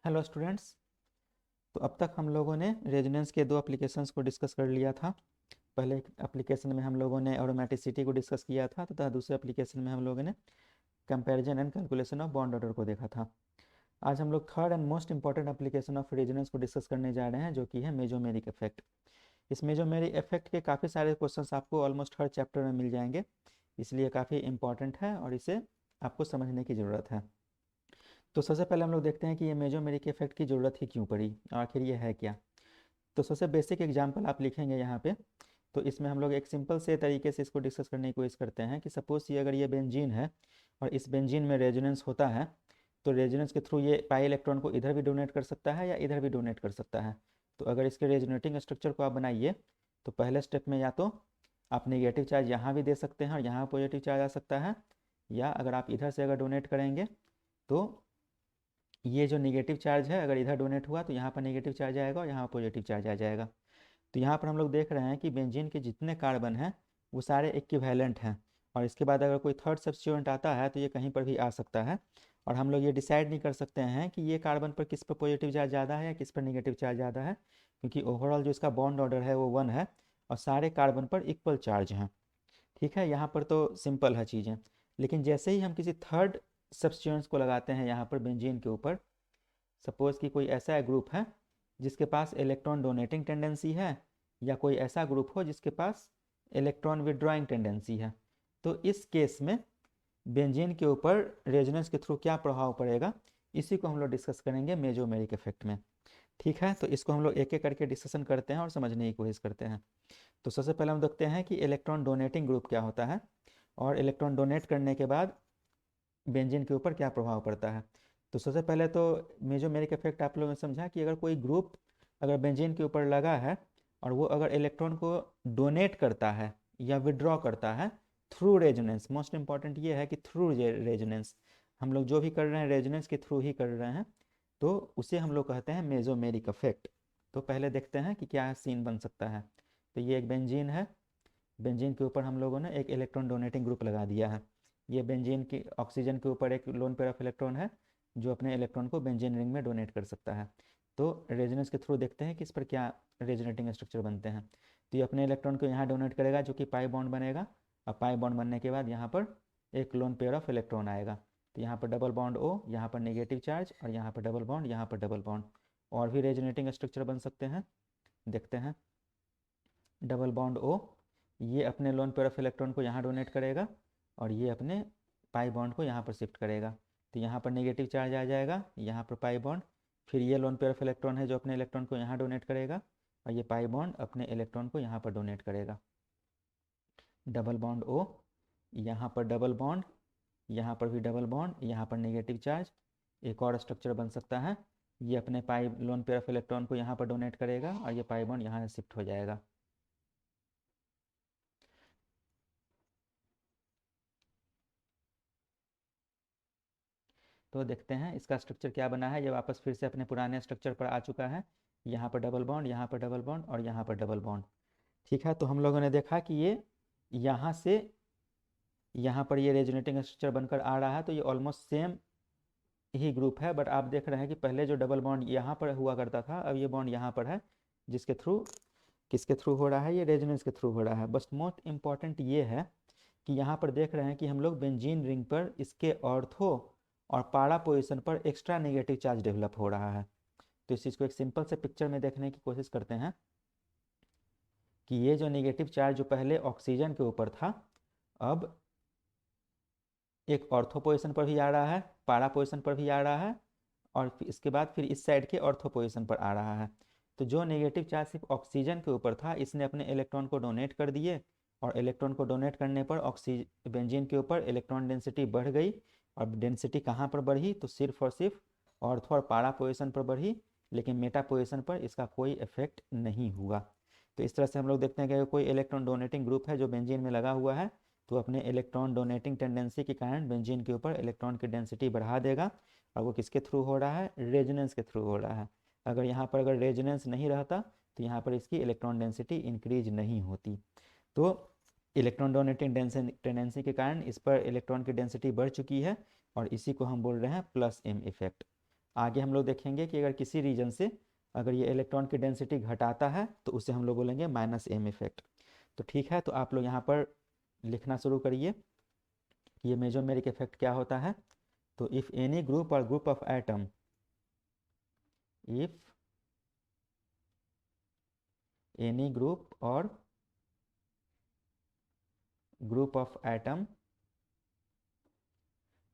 Hello students. तो अब तक हम लोगों ने रेजोनेंस के दो एप्लीकेशंस को डिस्कस कर लिया था। पहले एप्लीकेशन में हम लोगों ने एरोमेटिसिटी को डिस्कस किया था तथा दूसरे एप्लीकेशन में हम लोगों ने comparison and calculation of bond order को देखा था। आज हम लोग third and most important application of resonance को डिस्कस करने जा रहे हैं, जो कि है मेसोमेरिक इफेक्ट। इस मेसोमेरिक इफेक्ट के काफ़ी सारे क्वेश्चंस आपको ऑलमोस्ट हर चैप्टर में मिल जाएंगे, इसलिए काफ़ी इंपॉर्टेंट है और इसे आपको समझने की ज़रूरत है। तो सबसे पहले हम लोग देखते हैं कि ये मेसोमेरिक इफेक्ट की ज़रूरत ही क्यों पड़ी, आखिर ये है क्या। तो सबसे बेसिक एग्जांपल आप लिखेंगे यहाँ पे। तो इसमें हम लोग एक सिंपल से तरीके से इसको डिस्कस करने की कोशिश करते हैं कि सपोज ये अगर ये बेंजीन है और इस बेंजीन में रेजोनेंस होता है, तो रेजोनेंस के थ्रू ये पाई इलेक्ट्रॉन को इधर भी डोनेट कर सकता है या इधर भी डोनेट कर सकता है। तो अगर इसके रेजोनेटिंग स्ट्रक्चर को आप बनाइए तो पहले स्टेप में या तो आप नेगेटिव चार्ज यहाँ भी दे सकते हैं और यहाँ पॉजिटिव चार्ज आ सकता है, या अगर आप इधर से अगर डोनेट करेंगे तो ये जो नेगेटिव चार्ज है अगर इधर डोनेट हुआ तो यहाँ पर नेगेटिव चार्ज आएगा और यहाँ पॉजिटिव चार्ज आ जाएगा। तो यहाँ पर हम लोग देख रहे हैं कि बेंजीन के जितने कार्बन हैं वो सारे इक्विवेलेंट हैं, और इसके बाद अगर कोई थर्ड सब्स्टिट्यूएंट आता है तो ये कहीं पर भी आ सकता है, और हम लोग ये डिसाइड नहीं कर सकते हैं कि ये कार्बन पर किस पर पॉजिटिव चार्ज ज़्यादा है या किस पर नेगेटिव चार्ज ज़्यादा है, क्योंकि ओवरऑल जो इसका बॉन्ड ऑर्डर है वो 1 है और सारे कार्बन पर इक्वल चार्ज हैं। ठीक है, यहाँ पर तो सिंपल है चीज़ें। लेकिन जैसे ही हम किसी थर्ड सब्स्टिट्यूएंट्स को लगाते हैं यहाँ पर बेंजीन के ऊपर, सपोज़ कि कोई ऐसा ग्रुप है जिसके पास इलेक्ट्रॉन डोनेटिंग टेंडेंसी है, या कोई ऐसा ग्रुप हो जिसके पास इलेक्ट्रॉन विड्रॉइंग टेंडेंसी है, तो इस केस में बेंजीन के ऊपर रेजोनेंस के थ्रू क्या प्रभाव पड़ेगा, इसी को हम लोग डिस्कस करेंगे मेसोमेरिक इफेक्ट में। ठीक है, तो इसको हम लोग एक एक करके डिस्कशन करते हैं और समझने की कोशिश करते हैं। तो सबसे पहले हम देखते हैं कि इलेक्ट्रॉन डोनेटिंग ग्रुप क्या होता है और इलेक्ट्रॉन डोनेट करने के बाद बेंजीन के ऊपर क्या प्रभाव पड़ता है। तो सबसे पहले तो मेसोमेरिक इफेक्ट आप लोगों ने समझा कि अगर कोई ग्रुप अगर बेंजीन के ऊपर लगा है और वो अगर इलेक्ट्रॉन को डोनेट करता है या विड्रॉ करता है थ्रू रेजोनेंस, मोस्ट इंपॉर्टेंट ये है कि थ्रू रेजोनेंस, हम लोग जो भी कर रहे हैं रेजोनेंस के थ्रू ही कर रहे हैं, तो उसे हम लोग कहते हैं मेसोमेरिक इफेक्ट। तो पहले देखते हैं कि क्या सीन बन सकता है। तो ये एक बेंजीन है, बेंजीन के ऊपर हम लोगों ने एक इलेक्ट्रॉन डोनेटिंग ग्रुप लगा दिया है। ये बेंजीन की ऑक्सीजन के ऊपर एक लोन पेयर ऑफ इलेक्ट्रॉन है जो अपने इलेक्ट्रॉन को बेंजीन रिंग में डोनेट कर सकता है। तो रेजोनेंस के थ्रू देखते हैं कि इस पर क्या रेजोनेटिंग स्ट्रक्चर बनते हैं। तो ये अपने इलेक्ट्रॉन को यहाँ डोनेट करेगा जो कि पाई बॉन्ड बनेगा, और पाई बॉन्ड बनने के बाद यहाँ पर एक लोन पेयर ऑफ इलेक्ट्रॉन आएगा। तो यहाँ पर डबल बॉन्ड ओ, यहाँ पर नेगेटिव चार्ज, और यहाँ पर डबल बॉन्ड, यहाँ पर डबल बॉन्ड। और भी रेजोनेटिंग स्ट्रक्चर बन सकते हैं, देखते हैं। डबल बॉन्ड ओ, ये अपने लोन पेयर ऑफ इलेक्ट्रॉन को यहाँ डोनेट करेगा और ये अपने पाई बॉन्ड को यहाँ पर शिफ्ट करेगा। तो यहाँ पर नेगेटिव चार्ज आ जाएगा, यहाँ पर पाई बॉन्ड, फिर ये लोन पेयर ऑफ इलेक्ट्रॉन है जो अपने इलेक्ट्रॉन को यहाँ डोनेट करेगा, और ये पाई बॉन्ड अपने इलेक्ट्रॉन को यहाँ पर डोनेट करेगा। डबल बॉन्ड ओ, यहाँ पर डबल बॉन्ड, यहाँ पर भी डबल बॉन्ड, यहाँ पर नेगेटिव चार्ज। एक और स्ट्रक्चर बन सकता है, ये अपने पाई लोन पेयर ऑफ इलेक्ट्रॉन को यहाँ पर डोनेट करेगा और ये पाई बॉन्ड यहाँ से शिफ्ट हो जाएगा। तो देखते हैं इसका स्ट्रक्चर क्या बना है। ये वापस फिर से अपने पुराने स्ट्रक्चर पर आ चुका है, यहाँ पर डबल बॉन्ड, यहाँ पर डबल बॉन्ड और यहाँ पर डबल बॉन्ड। ठीक है, तो हम लोगों ने देखा कि ये यहाँ से यहाँ पर ये रेजोनेटिंग स्ट्रक्चर बनकर आ रहा है, तो ये ऑलमोस्ट सेम ही ग्रुप है, बट आप देख रहे हैं कि पहले जो डबल बॉन्ड यहाँ पर हुआ करता था अब ये बॉन्ड यहाँ पर है, जिसके थ्रू किसके थ्रू हो रहा है, ये रेजोनेंस के थ्रू हो रहा है। बस मोस्ट इंपॉर्टेंट ये है कि यहाँ पर देख रहे हैं कि हम लोग बेंजीन रिंग पर इसके ऑर्थो और पारा पोजीशन पर एक्स्ट्रा नेगेटिव चार्ज डेवलप हो रहा है। तो इस चीज़ को एक सिंपल से पिक्चर में देखने की कोशिश करते हैं कि ये जो नेगेटिव चार्ज जो पहले ऑक्सीजन के ऊपर था, अब एक ऑर्थो पोजीशन पर भी आ रहा है, पारा पोजीशन पर भी आ रहा है, और इसके बाद फिर इस साइड के ऑर्थो पोजीशन पर आ रहा है। तो जो नेगेटिव चार्ज सिर्फ ऑक्सीजन के ऊपर था इसने अपने इलेक्ट्रॉन को डोनेट कर दिए, और इलेक्ट्रॉन को डोनेट करने पर ऑक्सीजन बेंजीन के ऊपर इलेक्ट्रॉन डेंसिटी बढ़ गई। और डेंसिटी कहाँ पर बढ़ी, तो सिर्फ और सिर्फ ऑर्थो और पारा पोजीशन पर बढ़ी, लेकिन मेटा पोजीशन पर इसका कोई इफेक्ट नहीं हुआ। तो इस तरह से हम लोग देखते हैं कि कोई इलेक्ट्रॉन डोनेटिंग ग्रुप है जो बेंजीन में लगा हुआ है, तो अपने इलेक्ट्रॉन डोनेटिंग टेंडेंसी के कारण बेंजीन के ऊपर इलेक्ट्रॉन की डेंसिटी बढ़ा देगा, और वो किसके थ्रू हो रहा है, रेजोनेंस के थ्रू हो रहा है। अगर यहाँ पर अगर रेजोनेंस नहीं रहता तो यहाँ पर इसकी इलेक्ट्रॉन डेंसिटी इंक्रीज नहीं होती। तो इलेक्ट्रॉन डोनेटिंग टेंडेंसी के कारण इस पर इलेक्ट्रॉन की डेंसिटी बढ़ चुकी है, और इसी को हम बोल रहे हैं प्लस एम इफेक्ट। आगे हम लोग देखेंगे कि अगर किसी रीजन से अगर ये इलेक्ट्रॉन की डेंसिटी घटाता है तो उसे हम लोग बोलेंगे माइनस एम इफेक्ट। तो ठीक है, तो आप लोग यहाँ पर लिखना शुरू करिए कि ये मेसोमेरिक इफेक्ट क्या होता है। तो if any group or group of atom, if any group or group of atom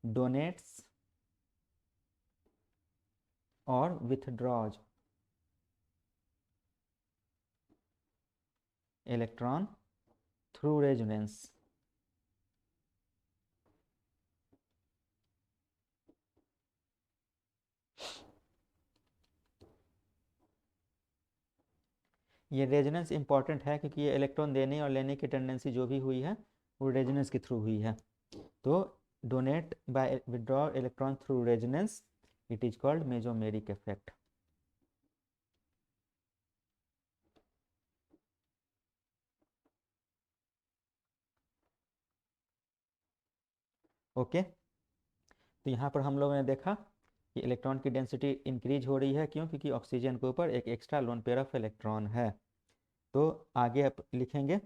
donates or withdraws electron through resonance, ये रेजोनेंस इंपॉर्टेंट है क्योंकि ये इलेक्ट्रॉन देने और लेने की टेंडेंसी जो भी हुई है वो रेजोनेंस के थ्रू हुई है। तो donate by withdraw electron through resonance, it is called mesomeric effect. Okay, तो यहाँ पर हम लोगों ने देखा कि इलेक्ट्रॉन की डेंसिटी इंक्रीज हो रही है, क्यों? क्योंकि ऑक्सीजन के ऊपर एक extra loan pair of electron है। तो आगे आप लिखेंगे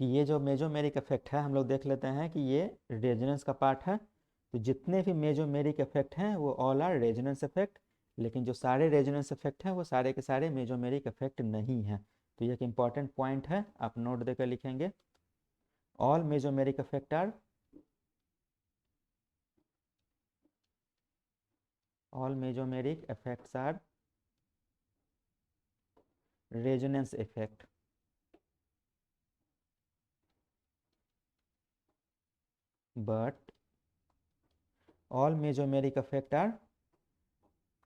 कि ये जो मेसोमेरिक इफेक्ट है, हम लोग देख लेते हैं कि ये रेजोनेंस का पार्ट है। तो जितने भी मेसोमेरिक इफेक्ट हैं वो ऑल आर रेजोनेंस इफेक्ट, लेकिन जो सारे रेजोनेंस इफेक्ट हैं वो सारे के सारे मेसोमेरिक इफेक्ट नहीं हैं। तो ये एक इम्पॉर्टेंट पॉइंट है, आप नोट देकर लिखेंगे। All mesomeric effect are, all mesomeric effects are resonance effect. but all mesomeric effect are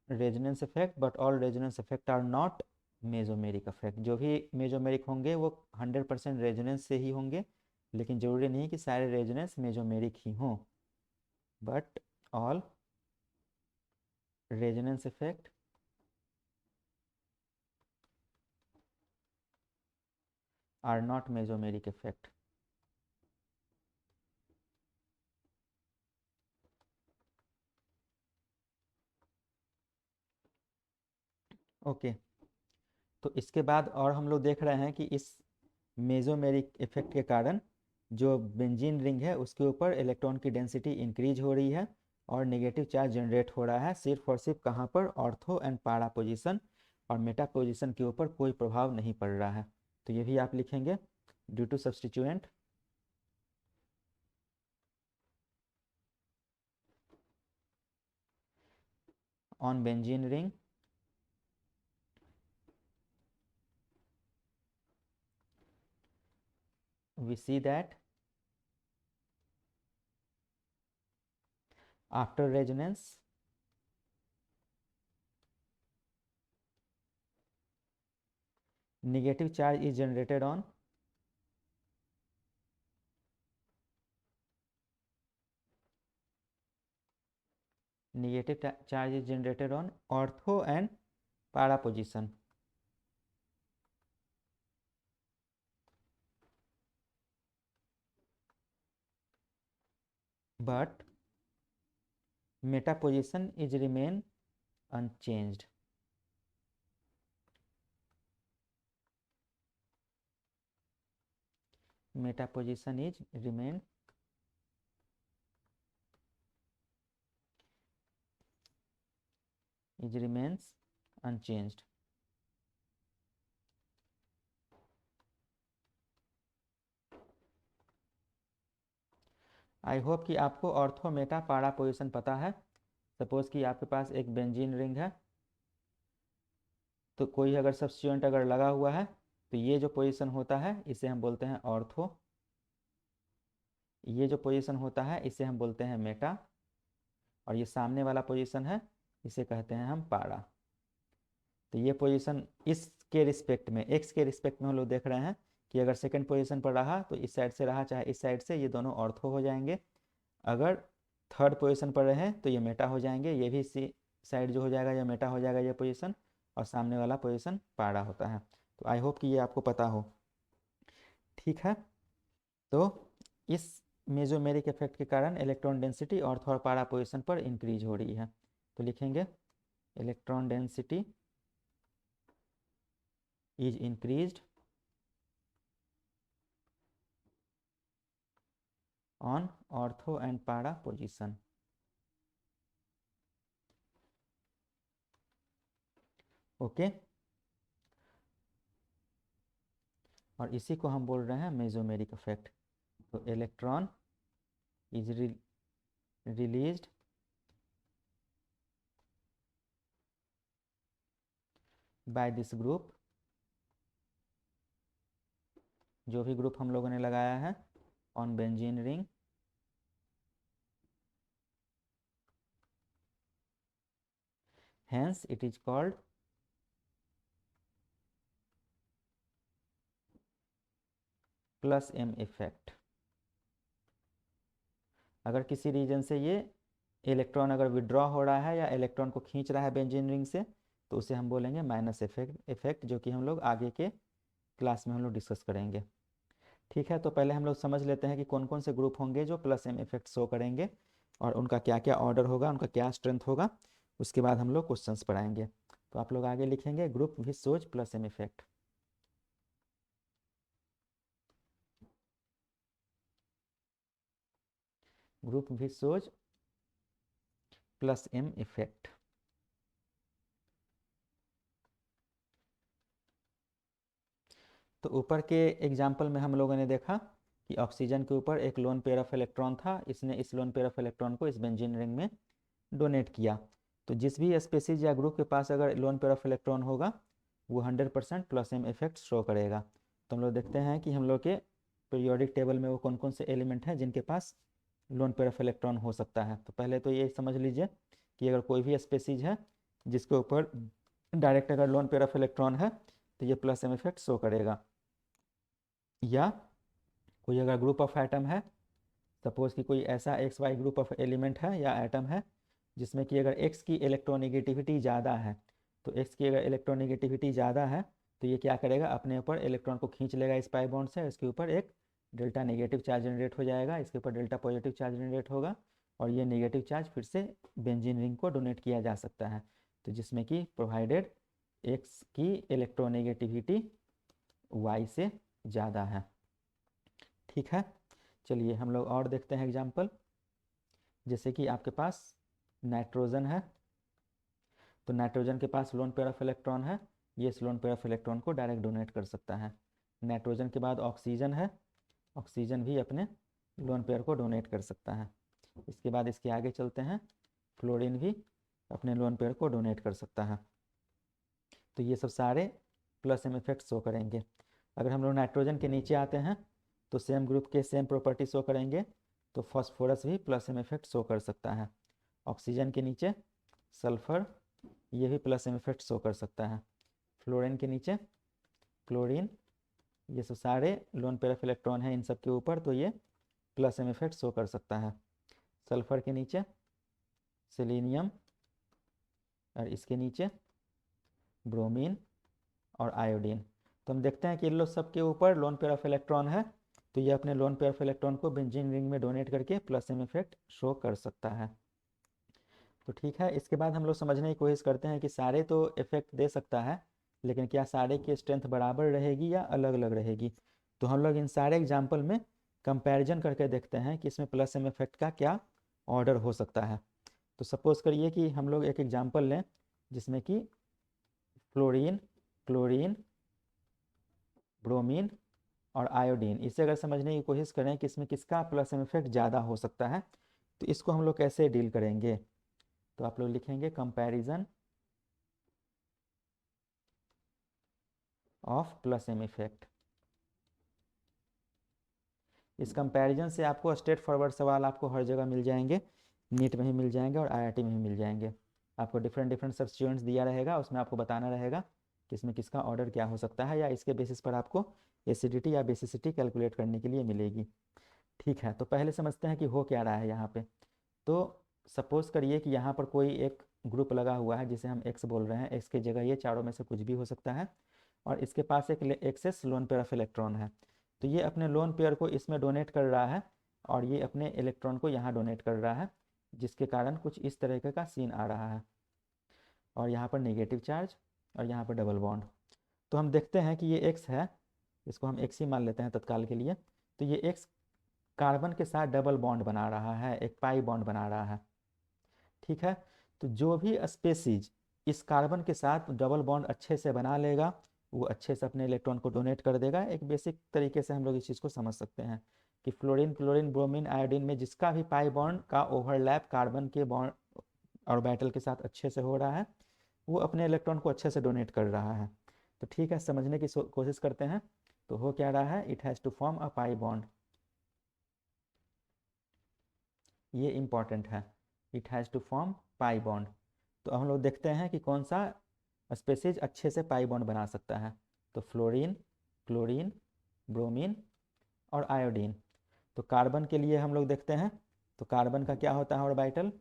resonance effect, but all resonance effect are not mesomeric effect। जो भी मेसोमेरिक होंगे वो 100% रेजोनेंस से ही होंगे, लेकिन जरूरी नहीं कि सारे रेजोनेंस मेसोमेरिक ही हों। But all resonance effect are not mesomeric effect. Okay, तो इसके बाद और हम लोग देख रहे हैं कि इस मेसोमेरिक इफेक्ट के कारण जो बेंजीन रिंग है उसके ऊपर इलेक्ट्रॉन की डेंसिटी इंक्रीज हो रही है और नेगेटिव चार्ज जनरेट हो रहा है, सिर्फ और सिर्फ कहाँ पर? ऑर्थो एंड पारा पोजीशन, और मेटा पोजीशन के ऊपर कोई प्रभाव नहीं पड़ रहा है। तो ये भी आप लिखेंगे due to substituent on benzene ring we see that after resonance negative charge is generated on ortho and para position, but meta position is remain unchanged। meta position is remain remains unchanged। I hope कि आपको ortho Meta पारा position पता है। Suppose कि आपके पास एक benzene ring है, तो कोई अगर सब्स्टिट्यूएंट अगर लगा हुआ है तो ये जो पोजीशन होता है इसे हम बोलते हैं ऑर्थो, ये जो पोजीशन होता है इसे हम बोलते हैं मेटा, और ये सामने वाला पोजीशन है इसे कहते हैं हम पारा। तो ये पोजीशन इसके रिस्पेक्ट में, एक्स के रिस्पेक्ट में हम लोग देख रहे हैं कि अगर सेकंड पोजीशन पर रहा तो इस साइड से रहा चाहे इस साइड से, ये दोनों ऑर्थो हो जाएंगे। अगर थर्ड पोजीशन पर रहे तो ये मेटा हो जाएंगे, ये भी इसी साइड जो हो जाएगा ये मेटा हो जाएगा ये पोजीशन, और सामने वाला पोजीशन पारा होता है। तो आई होप कि ये आपको पता हो। ठीक है, तो इस मेसोमेरिक इफेक्ट के कारण इलेक्ट्रॉन डेंसिटी ऑर्थो और पारा पोजीशन पर इंक्रीज हो रही है। तो लिखेंगे electron density is increased on ortho and para position. Okay, और इसी को हम बोल रहे हैं मेसोमेरिक इफेक्ट। तो electron is released by this group, जो भी ग्रुप हम लोगों ने लगाया है on benzene ring, hence it is called plus M effect. अगर किसी रीजन से ये इलेक्ट्रॉन अगर विड्रॉ हो रहा है या इलेक्ट्रॉन को खींच रहा है बेंजीन रिंग से, तो उसे हम बोलेंगे माइनस इफेक्ट, जो कि हम लोग आगे के क्लास में हम लोग डिस्कस करेंगे। ठीक है, तो पहले हम लोग समझ लेते हैं कि कौन कौन से ग्रुप होंगे जो प्लस एम इफेक्ट शो करेंगे और उनका क्या क्या ऑर्डर होगा, उनका क्या स्ट्रेंथ होगा। उसके बाद हम लोग क्वेश्चंस पढ़ाएंगे। तो आप लोग आगे लिखेंगे group which shows plus M effect. Group which shows plus M effect. तो ऊपर के एग्जाम्पल में हम लोगों ने देखा कि ऑक्सीजन के ऊपर एक लोन पेयर ऑफ इलेक्ट्रॉन था, इसने इस लोन पेयर ऑफ इलेक्ट्रॉन को इस बेंजीन रिंग में डोनेट किया। तो जिस भी स्पेसीज या ग्रुप के पास अगर लोन पेयर ऑफ इलेक्ट्रॉन होगा वो 100% प्लस एम इफेक्ट शो करेगा। तो हम लोग देखते हैं कि हम लोग के पीरियोडिक टेबल में वो कौन कौन से एलिमेंट हैं जिनके पास लोन पेयर ऑफ इलेक्ट्रॉन हो सकता है। तो पहले तो ये समझ लीजिए कि अगर कोई भी स्पेसीज है जिसके ऊपर डायरेक्ट अगर लोन पेयर ऑफ इलेक्ट्रॉन है तो ये प्लस एम इफेक्ट शो करेगा। या कोई अगर ग्रुप ऑफ एटम है, सपोज कि कोई ऐसा X Y group of element है या एटम है जिसमें कि अगर एक्स की इलेक्ट्रोनेगेटिविटी ज़्यादा है, तो एक्स की अगर इलेक्ट्रोनेगेटिविटी ज़्यादा है तो ये क्या करेगा, अपने ऊपर इलेक्ट्रॉन को खींच लेगा इस पाई बॉन्ड से, इसके ऊपर एक डेल्टा नेगेटिव चार्ज जनरेट हो जाएगा, इसके ऊपर डेल्टा पॉजिटिव चार्ज जनरेट होगा और ये नेगेटिव चार्ज फिर से बेंजीन रिंग को डोनेट किया जा सकता है। तो जिसमें कि प्रोवाइडेड एक्स की इलेक्ट्रोनेगेटिविटी वाई से ज़्यादा है। ठीक है, चलिए हम लोग और देखते हैं एग्जाम्पल। जैसे कि आपके पास नाइट्रोजन है, तो नाइट्रोजन के पास लोन पेयर ऑफ इलेक्ट्रॉन है, ये इस लोन पेयर ऑफ इलेक्ट्रॉन को डायरेक्ट डोनेट कर सकता है। नाइट्रोजन के बाद ऑक्सीजन है, ऑक्सीजन भी अपने लोन पेयर को डोनेट कर सकता है। इसके बाद इसके आगे चलते हैं, फ्लोरीन भी अपने लोन पेयर को डोनेट कर सकता है। तो ये सब सारे प्लस एम इफेक्ट शो करेंगे। अगर हम लोग नाइट्रोजन के नीचे आते हैं तो सेम ग्रुप के सेम प्रॉपर्टी शो करेंगे। तो फॉस्फोरस भी प्लस एम इफेक्ट शो कर सकता है। ऑक्सीजन के नीचे सल्फर, ये भी प्लस एम इफेक्ट शो कर सकता है। फ्लोरीन के नीचे क्लोरीन, ये सब सारे लोन पेयर ऑफ इलेक्ट्रॉन है इन सब के ऊपर, तो ये प्लस एम इफेक्ट शो कर सकता है। सल्फर के नीचे सेलेनियम और इसके नीचे ब्रोमीन और आयोडीन। तो हम देखते हैं कि इन लोग सब के ऊपर लोन पेयर ऑफ इलेक्ट्रॉन है, तो ये अपने लोन पेयर ऑफ इलेक्ट्रॉन को बेंजीन रिंग में डोनेट करके प्लस एम इफेक्ट शो कर सकता है। तो ठीक है, इसके बाद हम लोग समझने की कोशिश करते हैं कि सारे तो इफेक्ट दे सकता है, लेकिन क्या सारे की स्ट्रेंथ बराबर रहेगी या अलग अलग रहेगी। तो हम लोग इन सारे एग्जाम्पल में कंपैरिजन करके देखते हैं कि इसमें प्लस एम इफेक्ट का क्या ऑर्डर हो सकता है। तो सपोज करिए कि हम लोग एक एग्जाम्पल लें जिसमें कि फ्लोरीन, क्लोरीन, ब्रोमीन और आयोडीन, इसे अगर समझने की कोशिश करें कि इसमें किसका प्लस एम इफेक्ट ज़्यादा हो सकता है, तो इसको हम लोग कैसे डील करेंगे। तो आप लोग लिखेंगे comparison of plus M effect. इस कंपैरिजन से आपको स्ट्रेट फॉरवर्ड सवाल आपको हर जगह मिल जाएंगे, नीट में ही मिल जाएंगे और आईआईटी में ही मिल जाएंगे। आपको डिफरेंट डिफरेंट सब्स्टिट्यूएंट्स दिया रहेगा, उसमें आपको बताना रहेगा कि इसमें किसका ऑर्डर क्या हो सकता है, या इसके बेसिस पर आपको एसिडिटी या बेसिसिटी कैलकुलेट करने के लिए मिलेगी। ठीक है, तो पहले समझते हैं कि हो क्या रहा है यहाँ पे। तो सपोज करिए कि यहाँ पर कोई एक ग्रुप लगा हुआ है जिसे हम एक्स बोल रहे हैं, एक्स की जगह ये चारों में से कुछ भी हो सकता है, और इसके पास एक excess lone pair of electron है। तो ये अपने लोन पेयर को इसमें डोनेट कर रहा है और ये अपने इलेक्ट्रॉन को यहाँ डोनेट कर रहा है, जिसके कारण कुछ इस तरीके का सीन आ रहा है। और यहाँ पर नेगेटिव चार्ज और यहाँ पर डबल बॉन्ड। तो हम देखते हैं कि ये एक्स है, इसको हम एक्स ही मान लेते हैं तत्काल के लिए। तो ये एक्स कार्बन के साथ डबल बॉन्ड बना रहा है, एक पाई बॉन्ड बना रहा है। ठीक है, तो जो भी स्पेसीज इस कार्बन के साथ डबल बॉन्ड अच्छे से बना लेगा, वो अच्छे से अपने इलेक्ट्रॉन को डोनेट कर देगा। एक बेसिक तरीके से हम लोग इस चीज़ को समझ सकते हैं कि फ्लोरीन, क्लोरीन, ब्रोमीन, आयोडीन में जिसका भी पाई बॉन्ड का ओवरलैप कार्बन के बॉन्ड ऑर्बिटल के साथ अच्छे से हो रहा है, वो अपने इलेक्ट्रॉन को अच्छे से डोनेट कर रहा है। तो ठीक है, समझने की कोशिश करते हैं। तो हो क्या रहा है, it has to form a pi bond. ये इंपॉर्टेंट है, it has to form pi bond. तो हम लोग देखते हैं कि कौन सा स्पेसीज अच्छे से पाई बॉन्ड बना सकता है। तो फ्लोरीन, क्लोरीन, ब्रोमीन और आयोडीन। तो कार्बन के लिए हम लोग देखते हैं, तो कार्बन का क्या होता है ऑर्बिटल,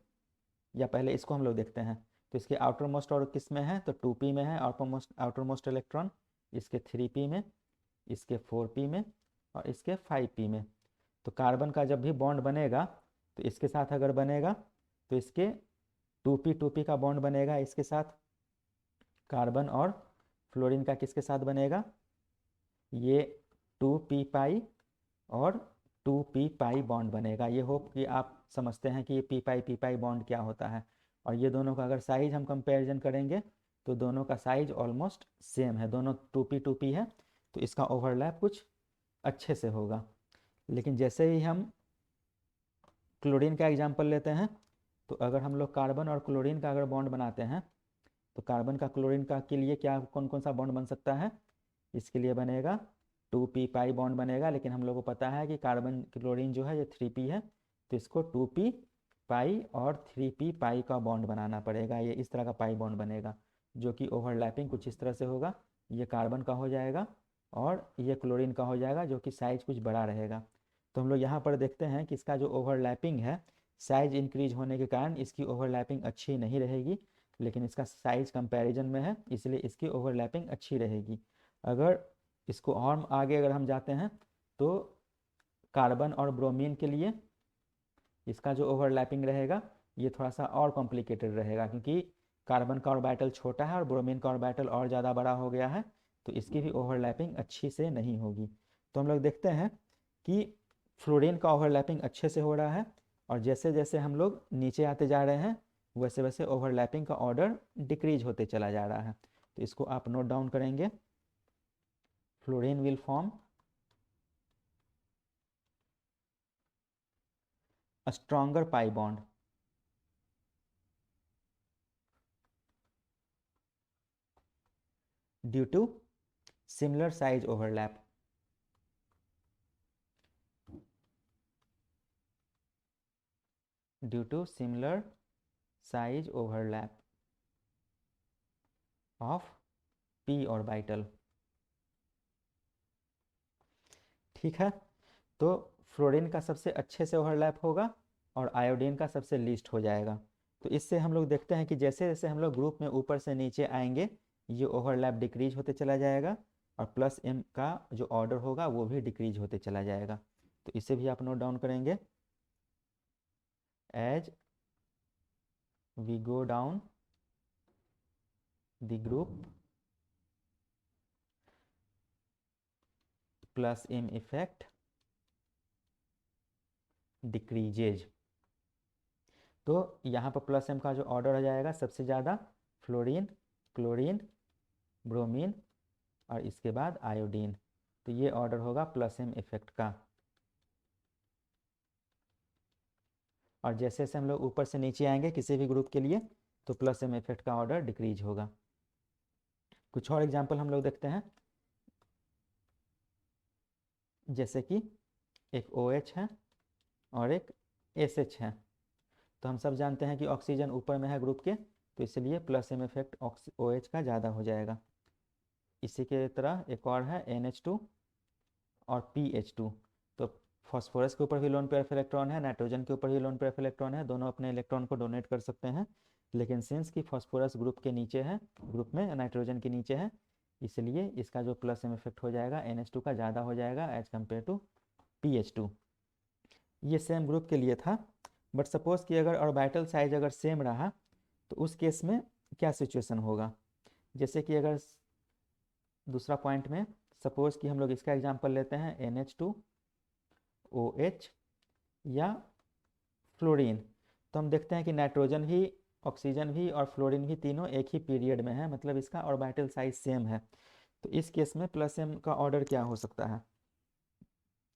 या पहले इसको हम लोग देखते हैं। तो इसके आउटर मोस्ट और किस में है, तो 2p में है आउटर मोस्ट इलेक्ट्रॉन, इसके 3p में, इसके 4p में और इसके 5p में। तो कार्बन का जब भी बॉन्ड बनेगा, तो इसके साथ अगर बनेगा तो इसके 2p का बॉन्ड बनेगा इसके साथ। कार्बन और फ्लोरीन का किसके साथ बनेगा, ये 2p पाई और 2p पाई बॉन्ड बनेगा। ये होप कि आप समझते हैं कि ये p पाई बॉन्ड क्या होता है। और ये दोनों का अगर साइज हम कंपैरिजन करेंगे, तो दोनों का साइज ऑलमोस्ट सेम है, दोनों 2p है। तो इसका ओवरलैप कुछ अच्छे से होगा। लेकिन जैसे ही हम क्लोरीन का एग्जाम्पल लेते हैं, तो अगर हम लोग कार्बन और क्लोरीन का अगर बॉन्ड बनाते हैं, तो कार्बन का क्लोरीन का के लिए क्या कौन कौन सा बॉन्ड बन सकता है, इसके लिए बनेगा 2p पाई बॉन्ड बनेगा। लेकिन हम लोग को पता है कि कार्बन क्लोरीन जो है ये 3p है, तो इसको 2p पाई और 3p पाई का बॉन्ड बनाना पड़ेगा। ये इस तरह का पाई बॉन्ड बनेगा, जो कि ओवरलैपिंग कुछ इस तरह से होगा। ये कार्बन का हो जाएगा और ये क्लोरीन का हो जाएगा, जो कि साइज कुछ बड़ा रहेगा। तो हम लोग यहाँ पर देखते हैं कि इसका जो ओवरलैपिंग है, साइज इंक्रीज होने के कारण इसकी ओवरलैपिंग अच्छी नहीं रहेगी, लेकिन इसका साइज कंपैरिजन में है, इसलिए इसकी ओवरलैपिंग अच्छी रहेगी। अगर इसको और आगे अगर हम जाते हैं, तो कार्बन और ब्रोमीन के लिए इसका जो ओवरलैपिंग रहेगा, ये थोड़ा सा और कॉम्प्लिकेटेड रहेगा, क्योंकि कार्बन का ऑर्बिटल छोटा है और ब्रोमीन का ऑर्बिटल और ज़्यादा बड़ा हो गया है, तो इसकी भी ओवरलैपिंग अच्छी से नहीं होगी। तो हम लोग देखते हैं कि फ्लोरीन का ओवरलैपिंग अच्छे से हो रहा है, और जैसे जैसे हम लोग नीचे आते जा रहे हैं, वैसे वैसे ओवरलैपिंग का ऑर्डर डिक्रीज होते चला जा रहा है। तो इसको आप नोट डाउन करेंगे, fluorine will form a stronger pi bond due to similar size overlap. Due to similar size overlap of p orbital. ठीक है, तो फ्लोरीन का सबसे अच्छे से ओवरलैप होगा और आयोडीन का सबसे लीस्ट हो जाएगा। तो इससे हम लोग देखते हैं कि जैसे जैसे हम लोग ग्रुप में ऊपर से नीचे आएंगे, ये ओवरलैप डिक्रीज होते चला जाएगा, और प्लस m का जो ऑर्डर होगा वो भी डिक्रीज होते चला जाएगा। तो इसे भी आप नोट डाउन करेंगे, as we go down the group plus m effect decreases. तो यहाँ पर प्लस m का जो ऑर्डर हो जाएगा, सबसे ज़्यादा फ्लोरीन, क्लोरीन, ब्रोमीन और इसके बाद आयोडीन। तो ये ऑर्डर होगा प्लस m इफेक्ट का। और जैसे जैसे हम लोग ऊपर से नीचे आएंगे किसी भी ग्रुप के लिए, तो प्लस m इफेक्ट का ऑर्डर डिक्रीज होगा। कुछ और एग्जाम्पल हम लोग देखते हैं, जैसे कि एक OH है और एक SH है। तो हम सब जानते हैं कि ऑक्सीजन ऊपर में है ग्रुप के, तो इसलिए प्लस m इफेक्ट OH का ज़्यादा हो जाएगा। इसी के तरह एक और है NH2 और PH2। तो फॉस्फोरस के ऊपर भी लोन पेयर ऑफ इलेक्ट्रॉन है, नाइट्रोजन के ऊपर भी लोन पेयर ऑफ इलेक्ट्रॉन है, दोनों अपने इलेक्ट्रॉन को डोनेट कर सकते हैं। लेकिन सिंस की फॉस्फोरस ग्रुप के नीचे है, ग्रुप में नाइट्रोजन के नीचे है, इसलिए इसका जो प्लस m इफेक्ट हो जाएगा NH2 का ज़्यादा हो जाएगा एज कम्पेयर टू PH2। ये सेम ग्रुप के लिए था। बट सपोज कि अगर ऑर्बिटल साइज अगर सेम रहा तो उस केस में क्या सिचुएशन होगा। जैसे कि अगर दूसरा पॉइंट में सपोज कि हम लोग इसका एग्जांपल लेते हैं NH2OH या फ्लोरीन, तो हम देखते हैं कि नाइट्रोजन भी, ऑक्सीजन भी और फ्लोरीन भी तीनों एक ही पीरियड में है, मतलब इसका ऑर्बिटल साइज सेम है। तो इस केस में प्लस एम का ऑर्डर क्या हो सकता है।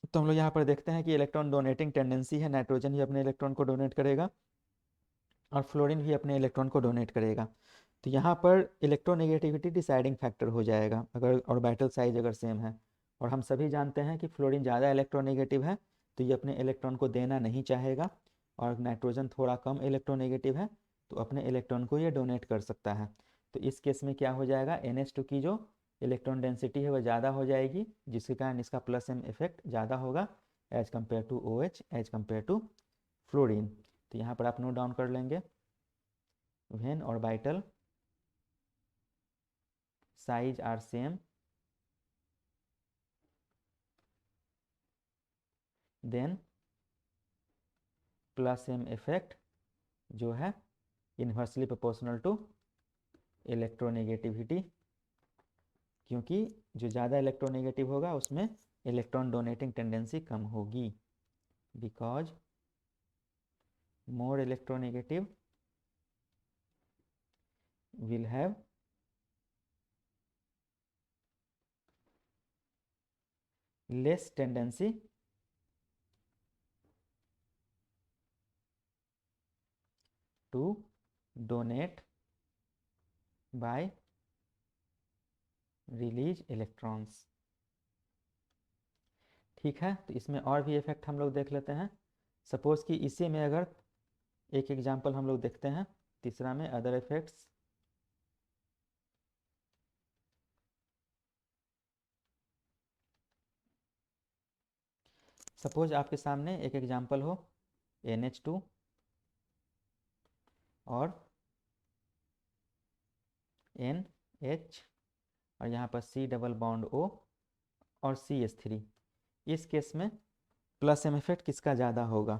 तो हम लोग यहाँ पर देखते हैं कि इलेक्ट्रॉन डोनेटिंग टेंडेंसी है, नाइट्रोजन भी अपने इलेक्ट्रॉन को डोनेट करेगा और फ्लोरीन भी अपने इलेक्ट्रॉन को डोनेट करेगा। तो यहाँ पर इलेक्ट्रोनेगेटिविटी डिसाइडिंग फैक्टर हो जाएगा अगर ऑर्बिटल साइज अगर सेम है। और हम सभी जानते हैं कि फ्लोरीन ज़्यादा इलेक्ट्रोनेगेटिव है, तो ये अपने इलेक्ट्रॉन को देना नहीं चाहेगा, और नाइट्रोजन थोड़ा कम इलेक्ट्रोनेगेटिव है, तो अपने इलेक्ट्रॉन को ये डोनेट कर सकता है। तो इस केस में क्या हो जाएगा, NH2 की जो इलेक्ट्रॉन डेंसिटी है वह ज़्यादा हो जाएगी, जिसके कारण इसका प्लस एम इफेक्ट ज़्यादा होगा as compare to OH, as compare to fluorine. तो यहाँ पर आप नोट डाउन कर लेंगे, when orbital size are same then plus M effect जो है इन्वर्सली प्रोपोर्शनल टू इलेक्ट्रोनेगेटिविटी, क्योंकि जो ज़्यादा इलेक्ट्रोनेगेटिव होगा उसमें इलेक्ट्रॉन डोनेटिंग टेंडेंसी कम होगी, because more electronegative will have less tendency to donate by release electrons। ठीक है, तो इसमें और भी इफेक्ट हम लोग देख लेते हैं। सपोज कि इसी में अगर एक एग्जांपल हम लोग देखते हैं, तीसरा में अदर इफेक्ट्स। सपोज आपके सामने एक एग्जांपल हो NH2 और NH और यहाँ पर C डबल बॉन्ड O और CH3। इस केस में प्लस एम इफेक्ट किसका ज़्यादा होगा।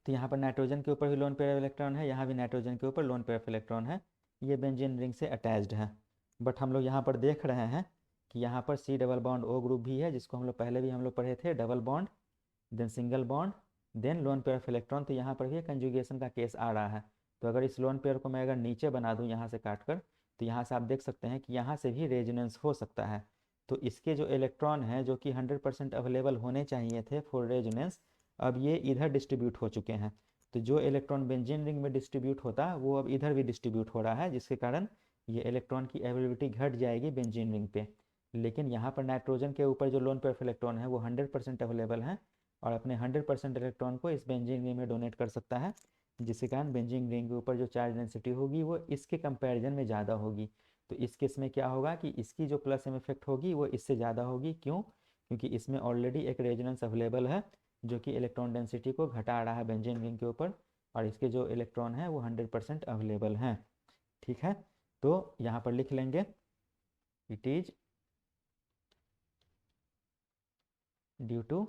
तो यहाँ पर नाइट्रोजन के ऊपर भी लोन पेयर ऑफ इलेक्ट्रॉन है, यहाँ भी नाइट्रोजन के ऊपर लोन पेयर ऑफ इलेक्ट्रॉन है, ये बेंजीन रिंग से अटैच्ड है। बट हम लोग यहाँ पर देख रहे हैं कि यहाँ पर C double bond O group भी है, जिसको हम लोग पहले भी हम लोग पढ़े थे, double bond then single bond then lone pair of electron. तो यहाँ पर भी कंजुगेशन का केस आ रहा है। तो अगर इस लोन पेयर को मैं अगर नीचे बना दूँ यहाँ से काट कर, तो यहाँ से आप देख सकते हैं कि यहाँ से भी रेजोनेंस हो सकता है। तो इसके जो इलेक्ट्रॉन हैं जो कि 100% अवेलेबल होने चाहिए थे फॉर रेजोनेंस, अब ये इधर डिस्ट्रीब्यूट हो चुके हैं। तो जो इलेक्ट्रॉन बेंजीन रिंग में डिस्ट्रीब्यूट होता वो अब इधर भी डिस्ट्रीब्यूट हो रहा है, जिसके कारण ये इलेक्ट्रॉन की अवेलेबिलिटी घट जाएगी बेंजीन रिंग पे। लेकिन यहाँ पर नाइट्रोजन के ऊपर जो लोन पेयर ऑफ इलेक्ट्रॉन है वो 100% अवेलेबल है, और अपने 100% इलेक्ट्रॉन को इस बेंजीन रिंग में डोनेट कर सकता है, जिसके कारण बेंजीन रिंग के ऊपर जो चार्ज डेंसिटी होगी वो इसके कंपैरिजन में ज़्यादा होगी। तो इस केस में क्या होगा कि इसकी जो प्लस एम इफेक्ट होगी वो इससे ज़्यादा होगी। क्यों? क्योंकि इसमें ऑलरेडी एक रेजोनेंस अवेलेबल है जो कि इलेक्ट्रॉन डेंसिटी को घटा रहा है बेंजीन रिंग के ऊपर, और इसके जो इलेक्ट्रॉन हैं वो 100% अवेलेबल हैं। ठीक है, तो यहाँ पर लिख लेंगे it is due to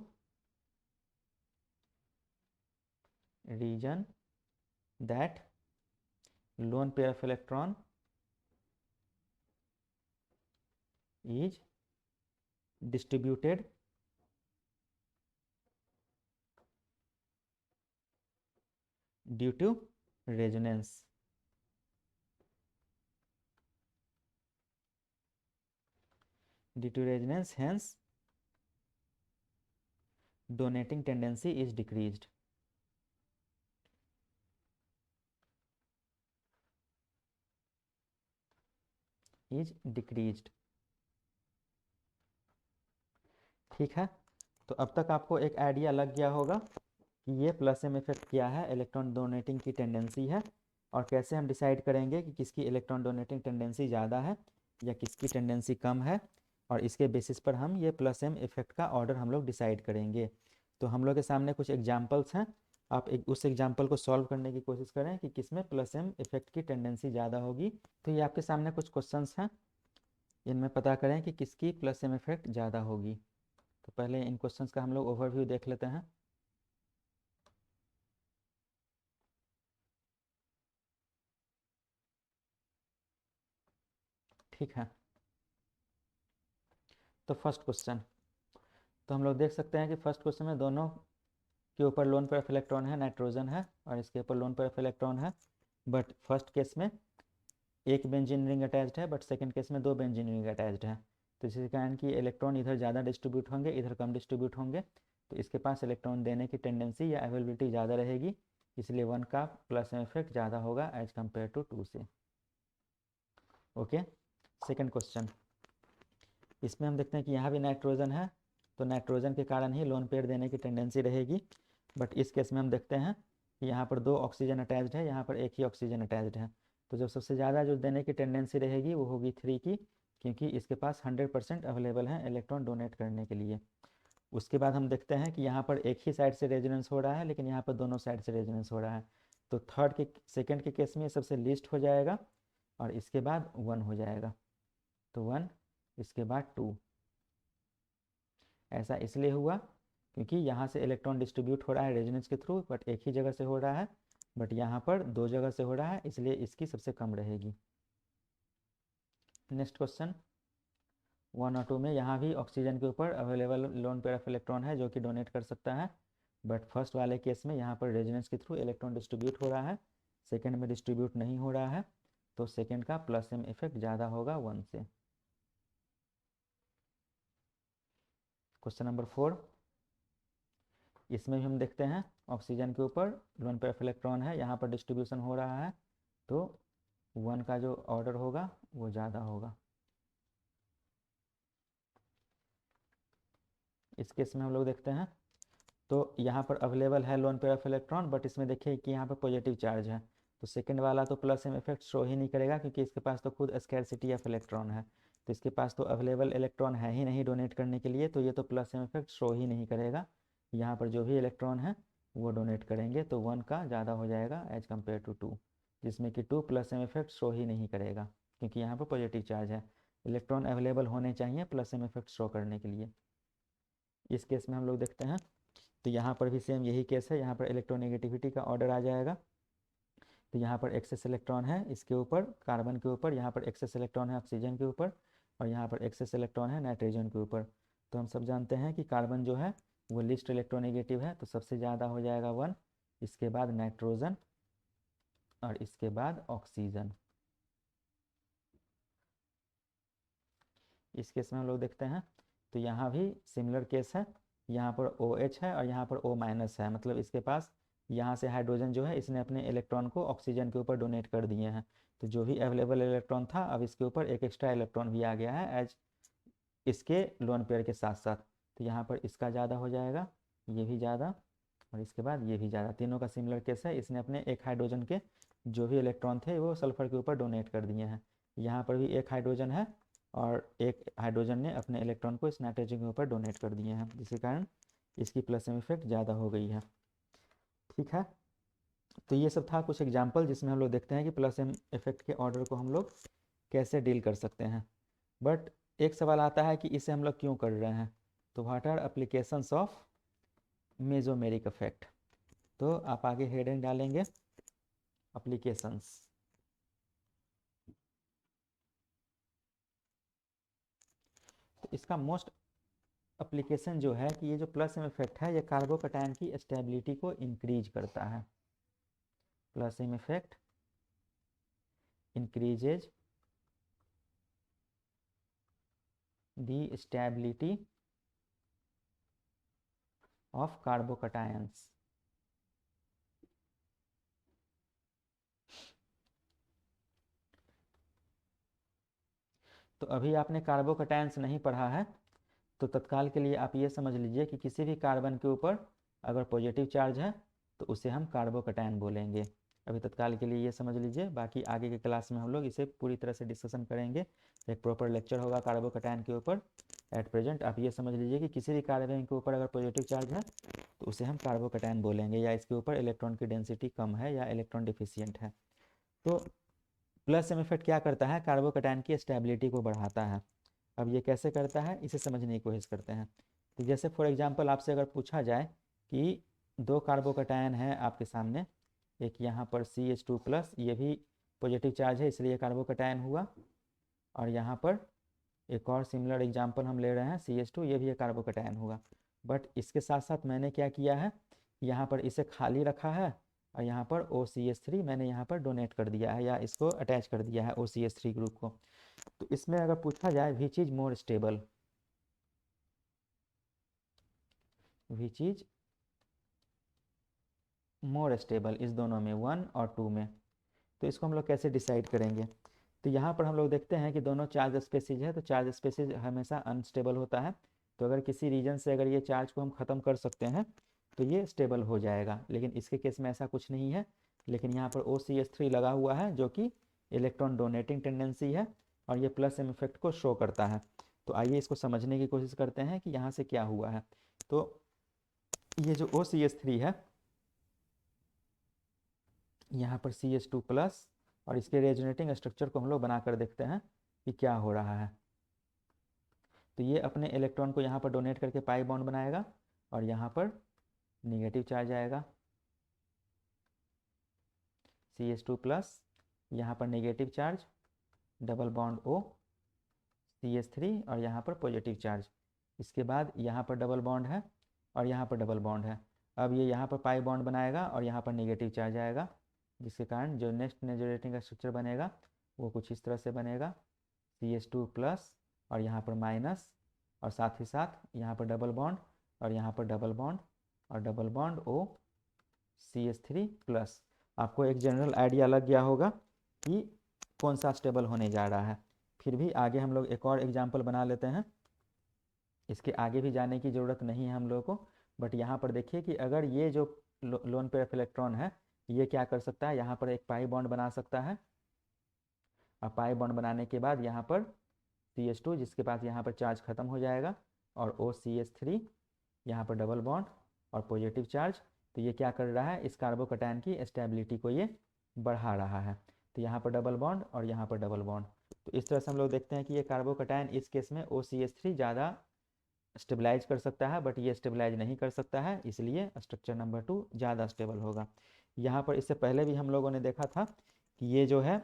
region that lone pair of electron is distributed due to resonance। due to resonance, hence donating tendency is decreased। is decreased। ठीक है, तो अब तक आपको एक आइडिया लग गया होगा कि ये प्लस एम इफेक्ट क्या है, इलेक्ट्रॉन डोनेटिंग की टेंडेंसी है, और कैसे हम डिसाइड करेंगे कि किसकी इलेक्ट्रॉन डोनेटिंग टेंडेंसी ज़्यादा है या किसकी टेंडेंसी कम है, और इसके बेसिस पर हम ये प्लस एम इफेक्ट का ऑर्डर हम लोग डिसाइड करेंगे। तो हम लोग के सामने कुछ एग्जाम्पल्स हैं, आप एक उस एग्जाम्पल को सॉल्व करने की कोशिश करें कि किसमें प्लस एम इफेक्ट की टेंडेंसी ज़्यादा होगी। तो ये आपके सामने कुछ क्वेश्चंस हैं, इनमें पता करें कि किसकी प्लस एम इफेक्ट ज़्यादा होगी। तो पहले इन क्वेश्चंस का हम लोग ओवरव्यू देख लेते हैं। ठीक है। तो फर्स्ट क्वेश्चन, तो हम लोग देख सकते हैं कि फर्स्ट क्वेश्चन में दोनों के ऊपर लोन पेयर ऑफ इलेक्ट्रॉन है, नाइट्रोजन है, और इसके ऊपर लोन पेयर ऑफ इलेक्ट्रॉन है। बट फर्स्ट केस में एक बेंजीन रिंग अटैच्ड है, बट सेकंड केस में दो बेंजीन रिंग अटैच्ड है। तो इसी कारण कि इलेक्ट्रॉन इधर ज़्यादा डिस्ट्रीब्यूट होंगे, इधर कम डिस्ट्रीब्यूट होंगे, तो इसके पास इलेक्ट्रॉन देने की टेंडेंसी या अवेलेबिलिटी ज़्यादा रहेगी, इसलिए 1 का प्लस एम इफेक्ट ज़्यादा होगा एज कम्पेयर टू 2 से। ओके। सेकेंड क्वेश्चन, इसमें हम देखते हैं कि यहाँ भी नाइट्रोजन है, तो नाइट्रोजन के कारण ही लोन पेयर देने की टेंडेंसी रहेगी। बट इस केस में हम देखते हैं कि यहाँ पर दो ऑक्सीजन अटैच्ड है, यहाँ पर एक ही ऑक्सीजन अटैच्ड है। तो जो सबसे ज़्यादा जो देने की टेंडेंसी रहेगी वो होगी 3 की, क्योंकि इसके पास 100% अवेलेबल है इलेक्ट्रॉन डोनेट करने के लिए। उसके बाद हम देखते हैं कि यहाँ पर एक ही साइड से रेजोनेंस हो रहा है, लेकिन यहाँ पर दोनों साइड से रेजोनेंस हो रहा है। तो सेकेंड के केस में सबसे लीस्ट हो जाएगा, और इसके बाद 1 हो जाएगा। तो 1, इसके बाद 2। ऐसा इसलिए हुआ क्योंकि यहाँ से इलेक्ट्रॉन डिस्ट्रीब्यूट हो रहा है रेजोनेंस के थ्रू, बट एक ही जगह से हो रहा है, बट यहाँ पर दो जगह से हो रहा है, इसलिए इसकी सबसे कम रहेगी। नेक्स्ट क्वेश्चन, 1 और 2 में यहाँ भी ऑक्सीजन के ऊपर available loan pair of electron है जो कि डोनेट कर सकता है। बट फर्स्ट वाले केस में यहाँ पर रेजोनेंस के थ्रू इलेक्ट्रॉन डिस्ट्रीब्यूट हो रहा है, सेकेंड में डिस्ट्रीब्यूट नहीं हो रहा है, तो सेकेंड का प्लस एम इफेक्ट ज़्यादा होगा 1 से। क्वेश्चन नंबर 4, इसमें भी हम देखते हैं ऑक्सीजन के ऊपर लोन पेयर ऑफ इलेक्ट्रॉन है, यहाँ पर डिस्ट्रीब्यूशन हो रहा है, तो 1 का जो ऑर्डर होगा वो ज़्यादा होगा। इस केस में हम लोग देखते हैं, तो यहाँ पर अवेलेबल है loan pair of electron, but इसमें देखिए कि यहाँ पर पॉजिटिव चार्ज है, तो सेकंड वाला तो प्लस एम इफेक्ट शो ही नहीं करेगा, क्योंकि इसके पास तो खुद स्कैरसिटी ऑफ इलेक्ट्रॉन है, तो इसके पास तो अवेलेबल इलेक्ट्रॉन है ही नहीं डोनेट करने के लिए, तो ये तो प्लस एम इफेक्ट शो ही नहीं करेगा। यहाँ पर जो भी इलेक्ट्रॉन है वो डोनेट करेंगे, तो 1 का ज़्यादा हो जाएगा एज कम्पेयर टू 2, जिसमें कि 2 प्लस एम इफेक्ट शो ही नहीं करेगा, क्योंकि यहाँ पर पॉजिटिव चार्ज है। इलेक्ट्रॉन अवेलेबल होने चाहिए प्लस एम इफेक्ट शो करने के लिए। इस केस में हम लोग देखते हैं, तो यहाँ पर भी सेम यही केस है, यहाँ पर इलेक्ट्रोनेगेटिविटी का ऑर्डर आ जाएगा। तो यहाँ पर एक्सेस इलेक्ट्रॉन है इसके ऊपर, कार्बन के ऊपर, यहाँ पर एक्सेस इलेक्ट्रॉन है ऑक्सीजन के ऊपर, और यहाँ पर एक्सेस इलेक्ट्रॉन है नाइट्रोजन के ऊपर। तो हम सब जानते हैं कि कार्बन जो है वो लिस्ट इलेक्ट्रोनेगेटिव है, तो सबसे ज़्यादा हो जाएगा 1, इसके बाद नाइट्रोजन, और इसके बाद ऑक्सीजन। इस केस में हम लोग देखते हैं, तो यहाँ भी सिमिलर केस है, यहाँ पर OH है और यहाँ पर O- है, मतलब इसके पास यहाँ से हाइड्रोजन जो है इसने अपने इलेक्ट्रॉन को ऑक्सीजन के ऊपर डोनेट कर दिए हैं, तो जो भी अवेलेबल इलेक्ट्रॉन था अब इसके ऊपर एक एक्स्ट्रा इलेक्ट्रॉन भी आ गया है एज इसके लोन पेयर के साथ साथ। तो यहाँ पर इसका ज़्यादा हो जाएगा, ये भी ज़्यादा, और इसके बाद ये भी ज़्यादा, तीनों का सिमिलर केस है। इसने अपने एक हाइड्रोजन के जो भी इलेक्ट्रॉन थे वो सल्फर के ऊपर डोनेट कर दिए हैं। यहाँ पर भी एक हाइड्रोजन है, और एक हाइड्रोजन ने अपने इलेक्ट्रॉन को इस नाइट्रोजन के ऊपर डोनेट कर दिए हैं, जिसके कारण इसकी प्लस एम इफेक्ट ज़्यादा हो गई है। ठीक है, तो ये सब था कुछ एग्जाम्पल जिसमें हम लोग देखते हैं कि प्लस एम इफेक्ट के ऑर्डर को हम लोग कैसे डील कर सकते हैं। बट एक सवाल आता है कि इसे हम लोग क्यों कर रहे हैं, तो what are applications of mesomeric effect. तो आप आगे हेडिंग डालेंगे एप्लीकेशंस। तो इसका मोस्ट एप्लीकेशन जो है कि ये जो प्लस एम इफेक्ट है ये कार्बोकैटायन की स्टेबिलिटी को इंक्रीज करता है। Plus M effect increases the stability of carbocations. तो अभी आपने कार्बोकैटायंस नहीं पढ़ा है, तो तत्काल के लिए आप ये समझ लीजिए कि किसी भी कार्बन के ऊपर अगर पॉजिटिव चार्ज है तो उसे हम कार्बोकैटायन बोलेंगे। अभी तत्काल के लिए ये समझ लीजिए, बाकी आगे के क्लास में हम लोग इसे पूरी तरह से डिस्कशन करेंगे, एक प्रॉपर लेक्चर होगा कार्बोकैटायन के ऊपर। एट प्रेजेंट आप ये समझ लीजिए कि किसी भी कार्बन के ऊपर अगर पॉजिटिव चार्ज है तो उसे हम कार्बोकैटायन बोलेंगे, या इसके ऊपर इलेक्ट्रॉन की डेंसिटी कम है या इलेक्ट्रॉन डिफिशियंट है। तो प्लस एम इफेक्ट क्या करता है, कार्बोकैटायन की स्टेबिलिटी को बढ़ाता है। अब ये कैसे करता है इसे समझने की कोशिश करते हैं। तो जैसे फॉर एग्जांपल आपसे अगर पूछा जाए कि दो कार्बोकैटायन है आपके सामने, एक यहाँ पर CH2+, ये भी पॉजिटिव चार्ज है इसलिए कार्बोकैटायन हुआ, और यहाँ पर एक और सिमिलर एग्जांपल हम ले रहे हैं CH2, ये भी एक कार्बोकैटायन होगा। बट इसके साथ साथ मैंने क्या किया है, यहाँ पर इसे खाली रखा है और यहाँ पर OCH3 मैंने यहाँ पर डोनेट कर दिया है या इसको अटैच कर दिया है OCH3 ग्रुप को। तो इसमें अगर पूछा जाए which is more stable, which is more stable इस दोनों में 1 और 2 में, तो इसको हम लोग कैसे डिसाइड करेंगे। तो यहाँ पर हम लोग देखते हैं कि दोनों चार्ज स्पेसीज है, तो चार्ज स्पेसीज हमेशा अनस्टेबल होता है। तो अगर किसी रीजन से अगर ये चार्ज को हम ख़त्म कर सकते हैं तो ये स्टेबल हो जाएगा, लेकिन इसके केस में ऐसा कुछ नहीं है। लेकिन यहाँ पर OCH3 लगा हुआ है जो कि इलेक्ट्रॉन डोनेटिंग टेंडेंसी है और ये प्लस एम इफेक्ट को शो करता है। तो आइए इसको समझने की कोशिश करते हैं कि यहाँ से क्या हुआ है। तो ये जो OCH3 है, यहाँ पर CH2 प्लस, और इसके रेजोनेटिंग स्ट्रक्चर को हम लोग बनाकर देखते हैं कि क्या हो रहा है। तो ये अपने इलेक्ट्रॉन को यहाँ पर डोनेट करके पाई बॉन्ड बनाएगा और यहाँ पर निगेटिव चार्ज आएगा CH2 प्लस, यहाँ पर negative charge double bond O CH3 और यहाँ पर पॉजिटिव चार्ज। इसके बाद यहाँ पर डबल बॉन्ड है और यहाँ पर डबल बॉन्ड है। अब ये यहाँ पर पाई बॉन्ड बनाएगा और यहाँ पर नेगेटिव चार्ज आएगा, जिसके कारण जो नेक्स्ट रेजोनेटिंग स्ट्रक्चर बनेगा वो कुछ इस तरह से बनेगा CH2 प्लस और यहाँ पर माइनस, और साथ ही साथ यहाँ पर डबल बॉन्ड और यहाँ पर डबल बॉन्ड और double bond O CH3 plus. आपको एक जनरल आइडिया लग गया होगा कि कौन सा स्टेबल होने जा रहा है। फिर भी आगे हम लोग एक और एग्जाम्पल बना लेते हैं, इसके आगे भी जाने की ज़रूरत नहीं है हम लोगों को। बट यहाँ पर देखिए कि अगर ये जो लोन पेयर ऑफ इलेक्ट्रॉन है ये क्या कर सकता है, यहाँ पर एक पाई बॉन्ड बना सकता है और पाई बॉन्ड बनाने के बाद यहाँ पर CH2 जिसके पास यहाँ पर चार्ज खत्म हो जाएगा और OCH3 यहाँ पर डबल बॉन्ड और पॉजिटिव चार्ज। तो ये क्या कर रहा है, इस कार्बोकैटायन की स्टेबिलिटी को ये बढ़ा रहा है। तो यहाँ पर डबल बॉन्ड और यहाँ पर डबल बॉन्ड। तो इस तरह से हम लोग देखते हैं कि ये कार्बोकैटायन इस केस में OCH3 ज़्यादा स्टेबलाइज कर सकता है, बट ये स्टेबलाइज नहीं कर सकता है, इसलिए स्ट्रक्चर नंबर 2 ज़्यादा स्टेबल होगा। यहाँ पर इससे पहले भी हम लोगों ने देखा था कि ये जो है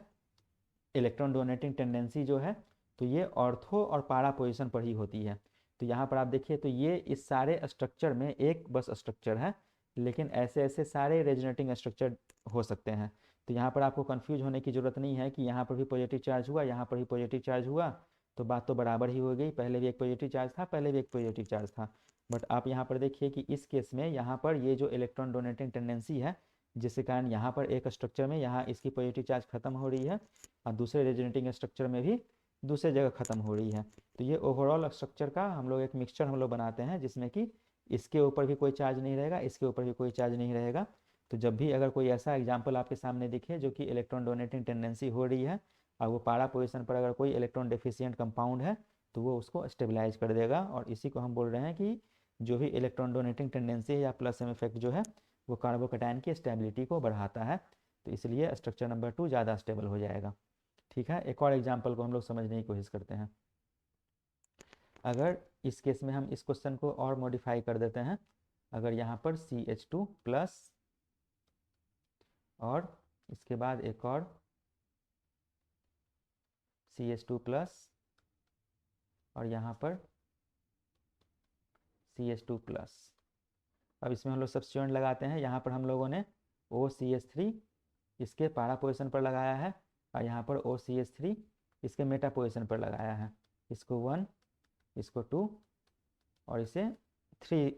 इलेक्ट्रॉन डोनेटिंग टेंडेंसी जो है तो ये ऑर्थो और पारा पोजीशन पर ही होती है। तो यहाँ पर आप देखिए तो ये इस सारे स्ट्रक्चर में एक बस स्ट्रक्चर है, लेकिन ऐसे ऐसे सारे रेजोनेटिंग स्ट्रक्चर हो सकते हैं। तो यहाँ पर आपको कंफ्यूज होने की ज़रूरत नहीं है कि यहाँ पर भी पॉजिटिव चार्ज हुआ, यहाँ पर भी पॉजिटिव चार्ज हुआ, तो बात तो बराबर ही हो गई। पहले भी एक पॉजिटिव चार्ज था, पहले भी एक पॉजिटिव चार्ज था। बट आप यहाँ पर देखिए कि इस केस में यहाँ पर ये जो इलेक्ट्रॉन डोनेटिंग टेंडेंसी है, जिसके कारण यहाँ पर एक स्ट्रक्चर में यहाँ इसकी पॉजिटिव चार्ज खत्म हो रही है और दूसरे रेजोनेटिंग स्ट्रक्चर में भी दूसरे जगह ख़त्म हो रही है। तो ये ओवरऑल स्ट्रक्चर का हम लोग एक मिक्सचर हम लोग बनाते हैं, जिसमें कि इसके ऊपर भी कोई चार्ज नहीं रहेगा, इसके ऊपर भी कोई चार्ज नहीं रहेगा। तो जब भी अगर कोई ऐसा एग्जाम्पल आपके सामने दिखे जो कि इलेक्ट्रॉन डोनेटिंग टेंडेंसी हो रही है और वो पारा पोजीशन पर अगर कोई इलेक्ट्रॉन डेफिशिएंट कंपाउंड है तो वो उसको स्टेबलाइज कर देगा। और इसी को हम बोल रहे हैं कि जो भी इलेक्ट्रॉन डोनेटिंग टेंडेंसी है या प्लस एम इफेक्ट जो है वो कार्बोकैटायन की स्टेबिलिटी को बढ़ाता है। तो इसलिए स्ट्रक्चर नंबर 2 ज़्यादा स्टेबल हो जाएगा। ठीक है, एक और एग्जाम्पल को हम लोग समझने की कोशिश करते हैं। अगर इस केस में हम इस क्वेश्चन को और मॉडिफाई कर देते हैं, अगर यहाँ पर CH2 प्लस और इसके बाद एक और CH2 प्लस और यहाँ पर CH2 प्लस। अब इसमें हम लोग सब्स्टिट्यूएंट लगाते हैं। यहाँ पर हम लोगों ने OCH3 इसके पारा पोजीशन पर लगाया है और यहाँ पर OCH3 इसके मेटा पोजीशन पर लगाया है। इसको 1, इसको 2 और इसे 3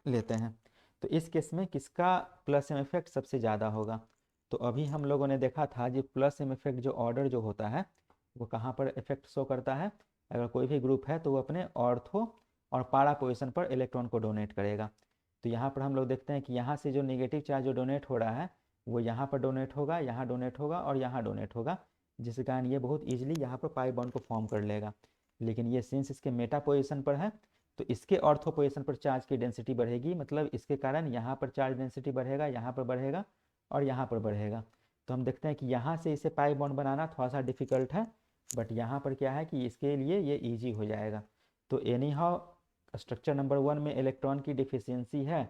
लेते हैं। तो इस केस में किसका प्लस एम इफेक्ट सबसे ज़्यादा होगा। तो अभी हम लोगों ने देखा था जी प्लस एम इफेक्ट जो ऑर्डर जो होता है वो कहाँ पर इफेक्ट शो करता है, अगर कोई भी ग्रुप है तो वो अपने ऑर्थो और पारा पोजीशन पर इलेक्ट्रॉन को डोनेट करेगा। तो यहाँ पर हम लोग देखते हैं कि यहाँ से जो नेगेटिव चार्ज जो डोनेट हो रहा है वो यहाँ पर डोनेट होगा, यहाँ डोनेट होगा और यहाँ डोनेट होगा, जिसके कारण ये बहुत ईजिली यहाँ पर पाई बॉन्ड को फॉर्म कर लेगा। लेकिन ये सिंस इसके मेटा पोजीशन पर है तो इसके ऑर्थो पोजीशन पर चार्ज की डेंसिटी बढ़ेगी, मतलब इसके कारण यहाँ पर चार्ज डेंसिटी बढ़ेगा, यहाँ पर बढ़ेगा और यहाँ पर बढ़ेगा। तो हम देखते हैं कि यहाँ से इसे पाई बॉन्ड बनाना थोड़ा सा डिफिकल्ट है, बट यहाँ पर क्या है कि इसके लिए ये ईजी हो जाएगा। तो एनी हाउ स्ट्रक्चर नंबर 1 में इलेक्ट्रॉन की डिफिशियंसी है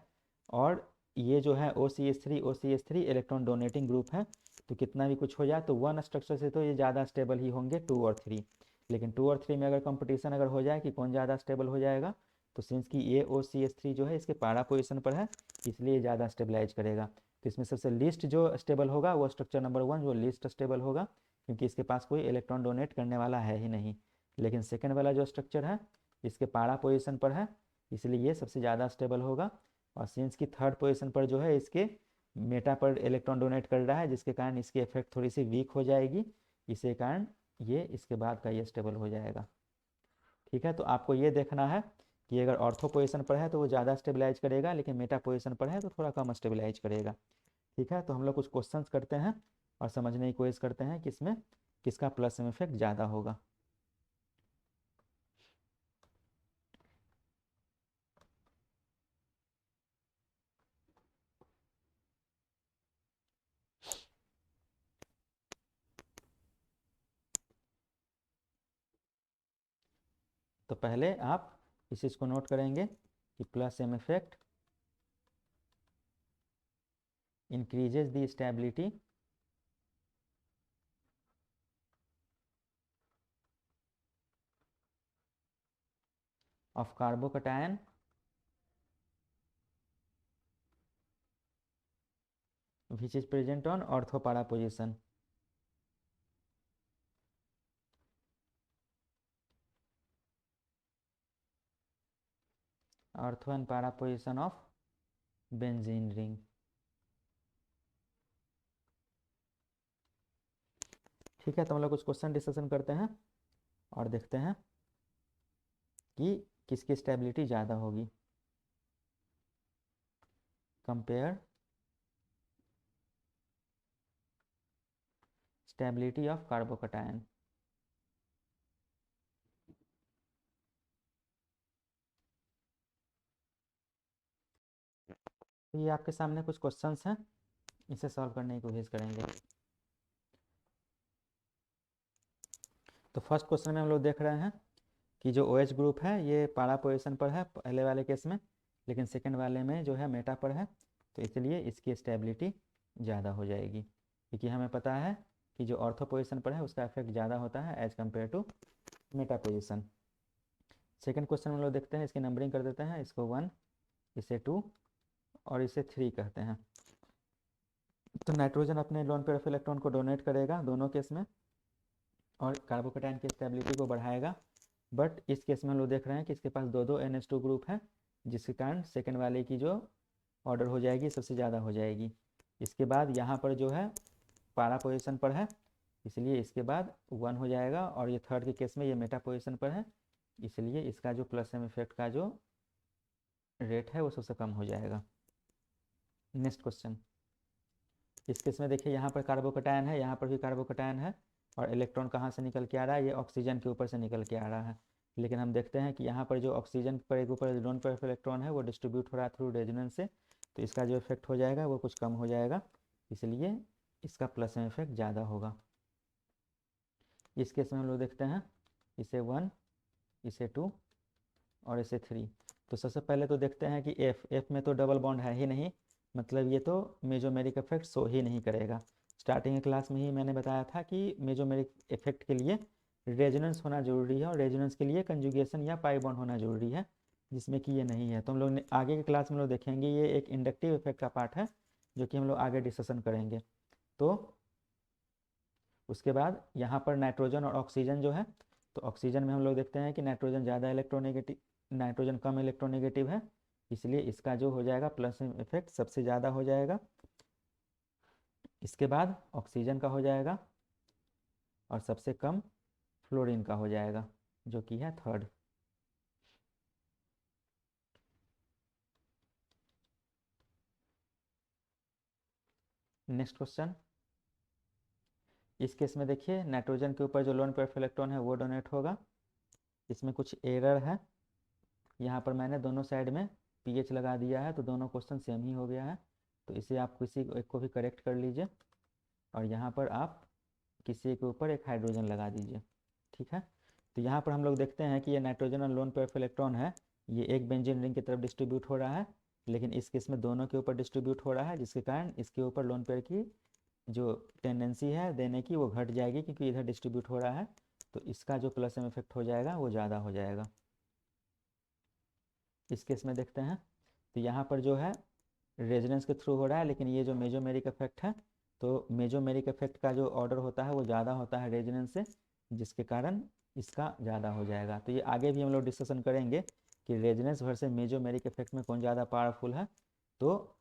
और ये जो है OCH3 इलेक्ट्रॉन डोनेटिंग ग्रुप है। तो कितना भी कुछ हो जाए तो 1 स्ट्रक्चर से तो ये ज़्यादा स्टेबल ही होंगे 2 और 3। लेकिन 2 और 3 में अगर कंपटीशन अगर हो जाए कि कौन ज़्यादा स्टेबल हो जाएगा, तो सिंस कि AOCH3 जो है इसके पारा पोजीशन पर है, इसलिए ज़्यादा स्टेबलाइज करेगा। तो इसमें सबसे लीस्ट जो स्टेबल होगा वो स्ट्रक्चर नंबर 1 जो लीस्ट स्टेबल होगा, क्योंकि इसके पास कोई इलेक्ट्रॉन डोनेट करने वाला है ही नहीं। लेकिन सेकेंड वाला जो स्ट्रक्चर है इसके पारा पोजीशन पर है, इसलिए ये सबसे ज़्यादा स्टेबल होगा। और सिंस की थर्ड पोजीशन पर जो है इसके मेटा पर इलेक्ट्रॉन डोनेट कर रहा है, जिसके कारण इसकी इफेक्ट थोड़ी सी वीक हो जाएगी, इसी कारण ये इसके बाद का ये स्टेबल हो जाएगा। ठीक है, तो आपको ये देखना है कि अगर ऑर्थो पोजीशन पर है तो वो ज़्यादा स्टेबलाइज करेगा, लेकिन मेटा पोजीशन पर है तो थोड़ा कम स्टेबलाइज करेगा। ठीक है, तो हम लोग कुछ क्वेश्चंस करते हैं और समझने की कोशिश करते हैं कि इसमें किसका प्लस इफेक्ट ज़्यादा होगा। तो पहले आप इस चीज़ को नोट करेंगे कि plus M effect increases the stability of carbocation which is present on ortho para position. Ortho and para position of benzene ring. ठीक है, तो हम लोग कुछ क्वेश्चन डिस्कशन करते हैं और देखते हैं कि किसकी स्टेबिलिटी ज़्यादा होगी। Compare stability of carbocation. ये आपके सामने कुछ क्वेश्चंस हैं, इसे सॉल्व करने की कोशिश करेंगे। तो फर्स्ट क्वेश्चन में हम लोग देख रहे हैं कि जो OH ग्रुप है ये पारा पोजीशन पर है पहले वाले केस में, लेकिन सेकेंड वाले में जो है मेटा पर है, तो इसलिए इसकी स्टेबिलिटी ज़्यादा हो जाएगी, क्योंकि हमें पता है कि जो ऑर्थो पोजीशन पर है उसका इफेक्ट ज़्यादा होता है as compare to meta position. Second question हम लोग देखते हैं, इसकी नंबरिंग कर देते हैं, इसको 1, इसे 2 और इसे 3 कहते हैं। तो नाइट्रोजन अपने लोन पेयर ऑफ इलेक्ट्रॉन को डोनेट करेगा दोनों केस में और कार्बोकैटायन की स्टेबिलिटी को बढ़ाएगा। बट इस केस में हम लोग देख रहे हैं कि इसके पास दो NH2 ग्रुप है, जिसके कारण सेकेंड वाले की जो ऑर्डर हो जाएगी सबसे ज़्यादा हो जाएगी। इसके बाद यहाँ पर जो है पारा पोजीशन पर है, इसलिए इसके बाद 1 हो जाएगा, और ये थर्ड के केस में ये मेटा पोजीशन पर है, इसलिए इसका जो प्लस एम इफेक्ट का जो रेट है वो सबसे कम हो जाएगा। नेक्स्ट क्वेश्चन, इस केस में देखिए यहाँ पर कार्बोकैटायन है, यहाँ पर भी कार्बोकैटायन है, और इलेक्ट्रॉन कहाँ से निकल के आ रहा है, ये ऑक्सीजन के ऊपर से निकल के आ रहा है। लेकिन हम देखते हैं कि यहाँ पर जो ऑक्सीजन पर एक ऊपर लोन पेयर ऑफ इलेक्ट्रॉन है वो डिस्ट्रीब्यूट हो रहा है थ्रू रेजोनेंस से, तो इसका जो इफेक्ट हो जाएगा वो कुछ कम हो जाएगा, इसलिए इसका प्लस में इफेक्ट ज़्यादा होगा। इस केस में हम लोग देखते हैं इसे 1, इसे 2 और इसे 3। तो सबसे पहले तो देखते हैं कि एफ में तो डबल बॉन्ड है ही नहीं, मतलब ये तो मेजोमेरिक इफेक्ट शो ही नहीं करेगा। स्टार्टिंग क्लास में ही मैंने बताया था कि मेजोमेरिक इफेक्ट के लिए रेजोनेंस होना जरूरी है, और रेजोनेंस के लिए कंजुगेशन या पाई बॉन्ड होना जरूरी है, जिसमें कि ये नहीं है। तो हम लोग आगे के क्लास में लोग देखेंगे, ये एक इंडक्टिव इफेक्ट का पार्ट है जो कि हम लोग आगे डिस्कशन करेंगे। तो उसके बाद यहाँ पर नाइट्रोजन और ऑक्सीजन जो है, तो ऑक्सीजन में हम लोग देखते हैं कि नाइट्रोजन ज़्यादा इलेक्ट्रोनेगेटिव, नाइट्रोजन कम इलेक्ट्रोनेगेटिव है, इसलिए इसका जो हो जाएगा प्लस इफेक्ट सबसे ज़्यादा हो जाएगा। इसके बाद ऑक्सीजन का हो जाएगा, और सबसे कम फ्लोरीन का हो जाएगा, जो कि है थर्ड। नेक्स्ट क्वेश्चन, इस केस में देखिए नाइट्रोजन के ऊपर जो लोन पेयर ऑफ इलेक्ट्रॉन है वो डोनेट होगा। इसमें कुछ एरर है, यहाँ पर मैंने दोनों साइड में पीएच लगा दिया है, तो दोनों क्वेश्चन सेम ही हो गया है, तो इसे आप किसी एक को भी करेक्ट कर लीजिए, और यहाँ पर आप किसी के ऊपर एक हाइड्रोजन लगा दीजिए। ठीक है, तो यहाँ पर हम लोग देखते हैं कि ये नाइट्रोजन और लोन पेयर ऑफ इलेक्ट्रॉन है, ये एक बेंजीन रिंग की तरफ डिस्ट्रीब्यूट हो रहा है, लेकिन इस केस में दोनों के ऊपर डिस्ट्रीब्यूट हो रहा है, जिसके कारण इसके ऊपर लोन पेयर की जो टेंडेंसी है देने की वो घट जाएगी, क्योंकि इधर डिस्ट्रीब्यूट हो रहा है, तो इसका जो प्लस एम इफेक्ट हो जाएगा वो ज़्यादा हो जाएगा। इस केस में देखते हैं तो यहाँ पर जो है रेजोनेंस के थ्रू हो रहा है, लेकिन ये जो मेसोमेरिक इफेक्ट है, तो मेसोमेरिक इफेक्ट का जो ऑर्डर होता है वो ज़्यादा होता है रेजोनेंस से, जिसके कारण इसका ज़्यादा हो जाएगा। तो ये आगे भी हम लोग डिस्कशन करेंगे कि रेजोनेंस वर्सेस मेसोमेरिक इफेक्ट में कौन ज़्यादा पावरफुल है। तो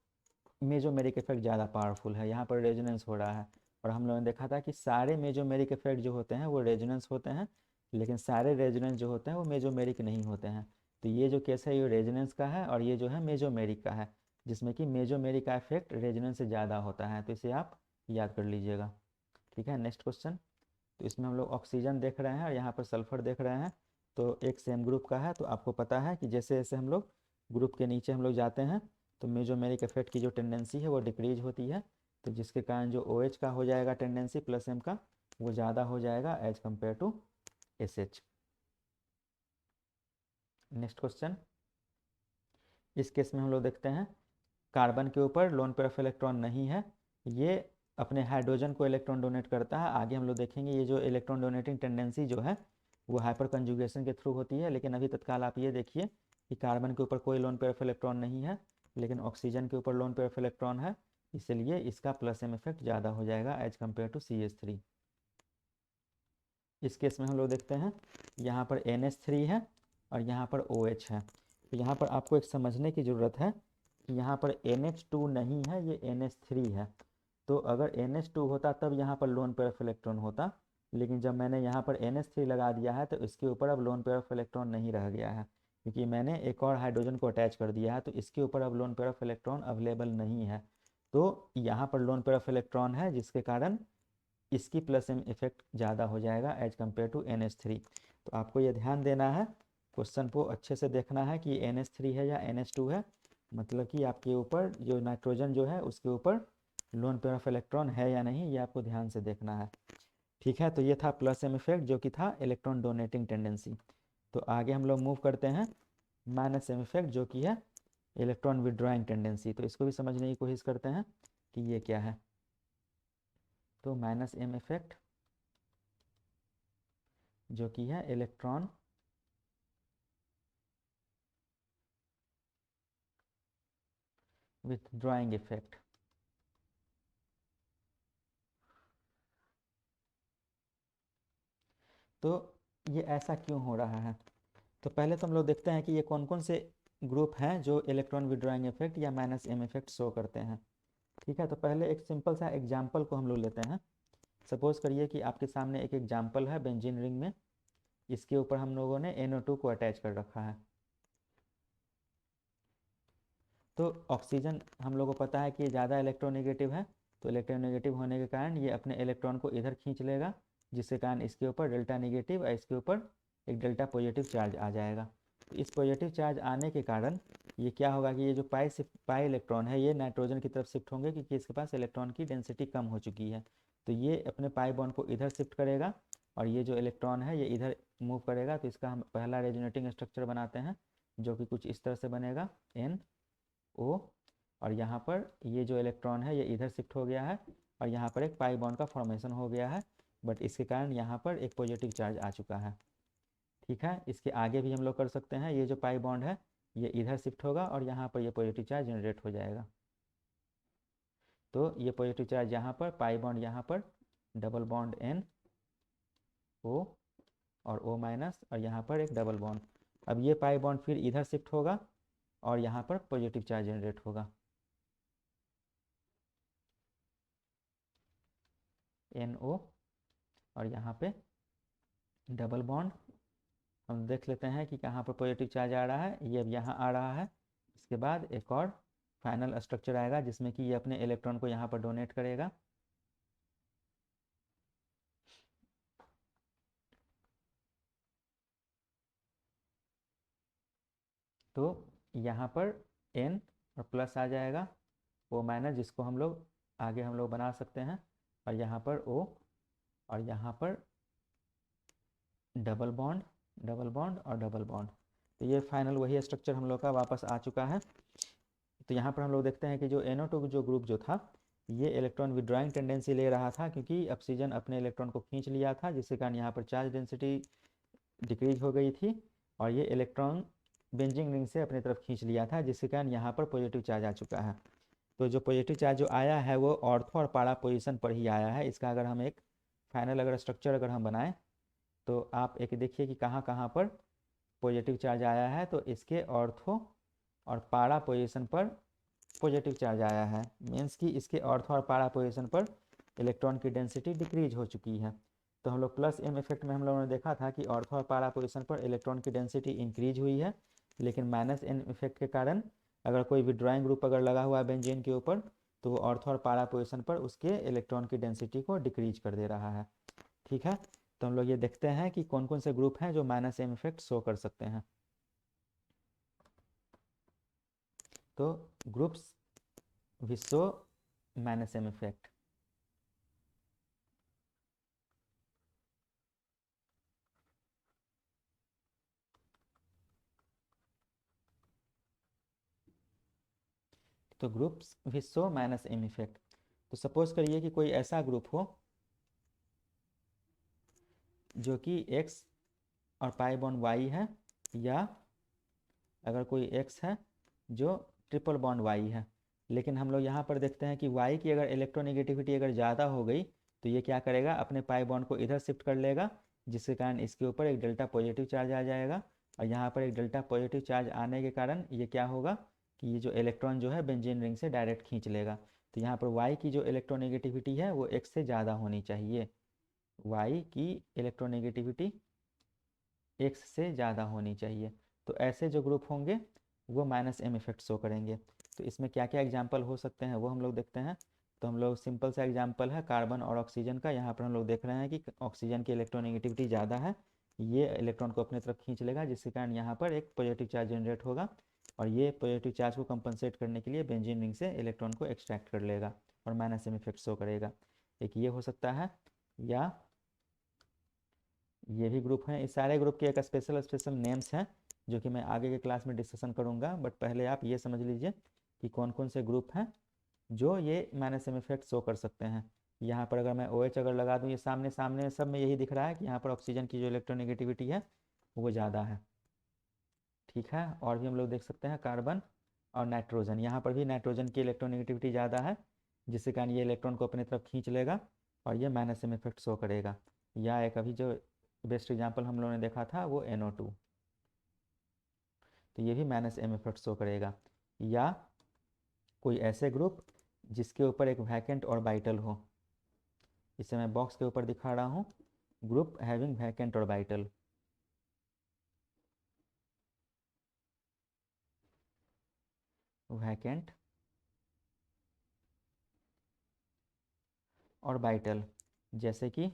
मेसोमेरिक इफेक्ट ज़्यादा पावरफुल है, यहाँ पर रेजोनेंस हो रहा है। और हम लोगों ने देखा था कि सारे मेसोमेरिक इफेक्ट जो होते हैं वो रेजोनेंस होते हैं, लेकिन सारे रेजोनेंस जो होते हैं वो मेसोमेरिक नहीं होते हैं। तो ये जो केस है ये रेजोनेंस का है और ये जो है मेसोमेरिक का है, जिसमें कि मेसोमेरिक का इफेक्ट रेजोनेंस से ज़्यादा होता है। तो इसे आप याद कर लीजिएगा। ठीक है, नेक्स्ट क्वेश्चन। तो इसमें हम लोग ऑक्सीजन देख रहे हैं और यहाँ पर सल्फर देख रहे हैं, तो एक सेम ग्रुप का है। तो आपको पता है कि जैसे जैसे हम लोग ग्रुप के नीचे हम लोग जाते हैं तो मेसोमेरिक इफेक्ट की जो टेंडेंसी है वो डिक्रीज होती है, तो जिसके कारण जो OH का हो जाएगा टेंडेंसी प्लस M का वो ज़्यादा हो जाएगा as compare to SH। Next question. इस केस में हम लोग देखते हैं कार्बन के ऊपर लोन पेयर ऑफ इलेक्ट्रॉन नहीं है, ये अपने हाइड्रोजन को इलेक्ट्रॉन डोनेट करता है। आगे हम लोग देखेंगे ये जो इलेक्ट्रॉन डोनेटिंग टेंडेंसी जो है वो हाइपर कंजुगेशन के थ्रू होती है, लेकिन अभी तत्काल आप ये देखिए कि कार्बन के ऊपर कोई लोन पेयर ऑफ इलेक्ट्रॉन नहीं है, लेकिन ऑक्सीजन के ऊपर लोन पेयर ऑफ इलेक्ट्रॉन है, इसलिए इसका प्लस एम इफेक्ट ज़्यादा हो जाएगा एज कम्पेयर टू CH3। इस केस में हम लोग देखते हैं यहाँ पर NH3 है और यहाँ पर OH है। तो यहाँ पर आपको एक समझने की ज़रूरत है कि यहाँ पर NH2 नहीं है, ये NH3 है। तो अगर NH2 होता तब यहाँ पर लोन पेयर ऑफ इलेक्ट्रॉन होता, लेकिन जब मैंने यहाँ पर NH3 लगा दिया है तो इसके ऊपर अब लोन पेयर ऑफ इलेक्ट्रॉन नहीं रह गया है, क्योंकि मैंने एक और हाइड्रोजन को अटैच कर दिया है, तो इसके ऊपर अब loan pair of electron available नहीं है। तो यहाँ पर लोन पेयर ऑफ इलेक्ट्रॉन है, जिसके कारण इसकी प्लस एम इफेक्ट ज़्यादा हो जाएगा एज कम्पेयर टू NH3। तो आपको ये ध्यान देना है, क्वेश्चन को अच्छे से देखना है कि NH3 है या NH2 है, मतलब कि आपके ऊपर जो नाइट्रोजन जो है उसके ऊपर लोन पेयर ऑफ इलेक्ट्रॉन है या नहीं, ये आपको ध्यान से देखना है। ठीक है, तो ये था प्लस एम इफेक्ट जो कि था इलेक्ट्रॉन डोनेटिंग टेंडेंसी। तो आगे हम लोग मूव करते हैं माइनस एम इफेक्ट जो कि है इलेक्ट्रॉन विड्रॉइंग टेंडेंसी। तो इसको भी समझने की कोशिश करते हैं कि ये क्या है। तो माइनस एम इफेक्ट जो कि है इलेक्ट्रॉन विथड्रॉइंग इफेक्ट। तो ये ऐसा क्यों हो रहा है, तो पहले तो हम लोग देखते हैं कि ये कौन कौन से ग्रुप हैं जो इलेक्ट्रॉन विड्रॉइंग इफेक्ट या माइनस एम इफेक्ट शो करते हैं। ठीक है, तो पहले एक सिंपल सा एग्जाम्पल को हम लोग लेते हैं। सपोज करिए कि आपके सामने एक एग्जाम्पल है बेंजीन रिंग में, इसके ऊपर हम लोगों ने NO2 को अटैच कर रखा है। तो ऑक्सीजन हम लोगों को पता है कि ये ज़्यादा इलेक्ट्रोनेगेटिव है, तो इलेक्ट्रोनेगेटिव होने के कारण ये अपने इलेक्ट्रॉन को इधर खींच लेगा, जिसके कारण इसके ऊपर डेल्टा नेगेटिव और इसके ऊपर एक डेल्टा पॉजिटिव चार्ज आ जाएगा। तो इस पॉजिटिव चार्ज आने के कारण ये क्या होगा कि ये जो पाई इलेक्ट्रॉन है ये नाइट्रोजन की तरफ शिफ्ट होंगे, क्योंकि इसके पास इलेक्ट्रॉन की डेंसिटी कम हो चुकी है। तो ये अपने पाई बॉन्ड को इधर शिफ्ट करेगा और ये जो इलेक्ट्रॉन है ये इधर मूव करेगा। तो इसका हम पहला रेजोनेटिंग स्ट्रक्चर बनाते हैं जो कि कुछ इस तरह से बनेगा NO, और यहाँ पर ये जो इलेक्ट्रॉन है ये इधर शिफ्ट हो गया है और यहाँ पर एक पाई बॉन्ड का फॉर्मेशन हो गया है, बट इसके कारण यहाँ पर एक पॉजिटिव चार्ज आ चुका है। ठीक है, इसके आगे भी हम लोग कर सकते हैं, ये जो पाई बॉन्ड है ये इधर शिफ्ट होगा और यहाँ पर ये पॉजिटिव चार्ज जनरेट हो जाएगा। तो ये पॉजिटिव चार्ज यहाँ पर, पाई बॉन्ड यहाँ पर, डबल बॉन्ड NO और O माइनस, और यहाँ पर एक डबल बॉन्ड। अब ये पाई बॉन्ड फिर इधर शिफ्ट होगा और यहाँ पर पॉजिटिव चार्ज जनरेट होगा, NO और यहाँ पे डबल बॉन्ड। हम देख लेते हैं कि कहाँ पर पॉजिटिव चार्ज आ रहा है, ये अब यहाँ आ रहा है। इसके बाद एक और फाइनल स्ट्रक्चर आएगा जिसमें कि ये अपने इलेक्ट्रॉन को यहाँ पर डोनेट करेगा। तो यहाँ पर N और प्लस आ जाएगा, O माइनस, जिसको हम लोग आगे हम लोग बना सकते हैं, और यहाँ पर O और यहाँ पर डबल बॉन्ड, डबल बॉन्ड और डबल बॉन्ड। तो ये फाइनल वही स्ट्रक्चर हम लोग का वापस आ चुका है। तो यहाँ पर हम लोग देखते हैं कि जो NO2 जो ग्रुप जो था ये इलेक्ट्रॉन विड्रॉइंग टेंडेंसी ले रहा था क्योंकि ऑक्सीजन अपने इलेक्ट्रॉन को खींच लिया था, जिसके कारण यहाँ पर चार्ज डेंसिटी डिक्रीज हो गई थी, और ये इलेक्ट्रॉन बेंजीन रिंग से अपनी तरफ खींच लिया था, जिसके कारण यहाँ पर पॉजिटिव चार्ज आ चुका है। तो जो पॉजिटिव चार्ज जो आया है वो ऑर्थो और पारा पोजीशन पर ही आया है। इसका अगर हम एक फाइनल अगर स्ट्रक्चर अगर हम बनाएं तो आप एक देखिए कि कहाँ कहाँ पर पॉजिटिव चार्ज आया है। तो इसके ऑर्थो और पारा पोजीशन पर पॉजिटिव चार्ज आया है, मीन्स कि इसके ऑर्थो और पारा पोजीशन पर इलेक्ट्रॉन की डेंसिटी डिक्रीज हो चुकी है। तो हम लोग प्लस एम इफेक्ट में हम लोगों ने देखा था कि ऑर्थो और पारा पोजीशन पर इलेक्ट्रॉन की डेंसिटी इंक्रीज हुई है, लेकिन माइनस एन इफेक्ट के कारण अगर कोई विड्रॉइंग ग्रुप अगर लगा हुआ है बेंजीन के ऊपर तो वो ऑर्थो और पारा पोजीशन पर उसके इलेक्ट्रॉन की डेंसिटी को डिक्रीज कर दे रहा है। ठीक है, तो हम लोग ये देखते हैं कि कौन कौन से ग्रुप हैं जो माइनस एम इफेक्ट शो कर सकते हैं। तो groups which show minus M effect. तो groups which show minus M effect, तो सपोज करिए कि कोई ऐसा ग्रुप हो जो कि x और पाई बॉन्ड वाई है, या अगर कोई x है जो ट्रिपल बॉन्ड वाई है। लेकिन हम लोग यहाँ पर देखते हैं कि y की अगर इलेक्ट्रोनेगेटिविटी अगर ज़्यादा हो गई तो ये क्या करेगा, अपने पाई बॉन्ड को इधर शिफ्ट कर लेगा, जिसके कारण इसके ऊपर एक डेल्टा पॉजिटिव चार्ज आ जाएगा। और यहाँ पर एक डेल्टा पॉजिटिव चार्ज आने के कारण ये क्या होगा कि ये जो इलेक्ट्रॉन जो है बेंजीन रिंग से डायरेक्ट खींच लेगा। तो यहाँ पर y की जो इलेक्ट्रोनेगेटिविटी है वो x से ज़्यादा होनी चाहिए, y की इलेक्ट्रोनेगेटिविटी x से ज़्यादा होनी चाहिए। तो ऐसे जो ग्रुप होंगे वो माइनस एम इफेक्ट शो करेंगे। तो इसमें क्या क्या एग्जाम्पल हो सकते हैं वो हम लोग देखते हैं। तो हम लोग सिंपल सा एग्जाम्पल है कार्बन और ऑक्सीजन का। यहाँ पर हम लोग देख रहे हैं कि ऑक्सीजन की इलेक्ट्रोनेगेटिविटी ज़्यादा है, ये इलेक्ट्रॉन को अपने तरफ खींच लेगा, जिसके कारण यहाँ पर एक पॉजिटिव चार्ज जनरेट होगा, और ये पॉजिटिव चार्ज को कंपनसेट करने के लिए बेंजीन रिंग से इलेक्ट्रॉन को एक्सट्रैक्ट कर लेगा और माइनस एम इफेक्ट शो करेगा। एक ये हो सकता है, या ये भी ग्रुप हैं। इस सारे ग्रुप के एक स्पेशल स्पेशल नेम्स हैं जो कि मैं आगे के क्लास में डिस्कशन करूंगा, बट पहले आप ये समझ लीजिए कि कौन कौन से ग्रुप हैं जो ये माइनस एम इफेक्ट शो कर सकते हैं। यहाँ पर अगर मैं OH अगर लगा दूँ, ये सामने सामने सब में यही दिख रहा है कि यहाँ पर ऑक्सीजन की जो इलेक्ट्रोनेगेटिविटी है वो ज़्यादा है। ठीक है, और भी हम लोग देख सकते हैं कार्बन और नाइट्रोजन, यहाँ पर भी नाइट्रोजन की इलेक्ट्रोनेगेटिविटी ज़्यादा है, जिसके कारण ये इलेक्ट्रॉन को अपनी तरफ खींच लेगा और ये माइनस एम इफेक्ट शो करेगा। या एक अभी जो बेस्ट एग्जाम्पल हम लोगों ने देखा था वो NO2, तो ये भी माइनस एम इफेक्ट शो करेगा। या कोई ऐसे ग्रुप जिसके ऊपर एक वैकेंट ऑर्बिटल हो, इसे मैं बॉक्स के ऊपर दिखा रहा हूँ, group having vacant orbital. Vacant orbital, जैसे कि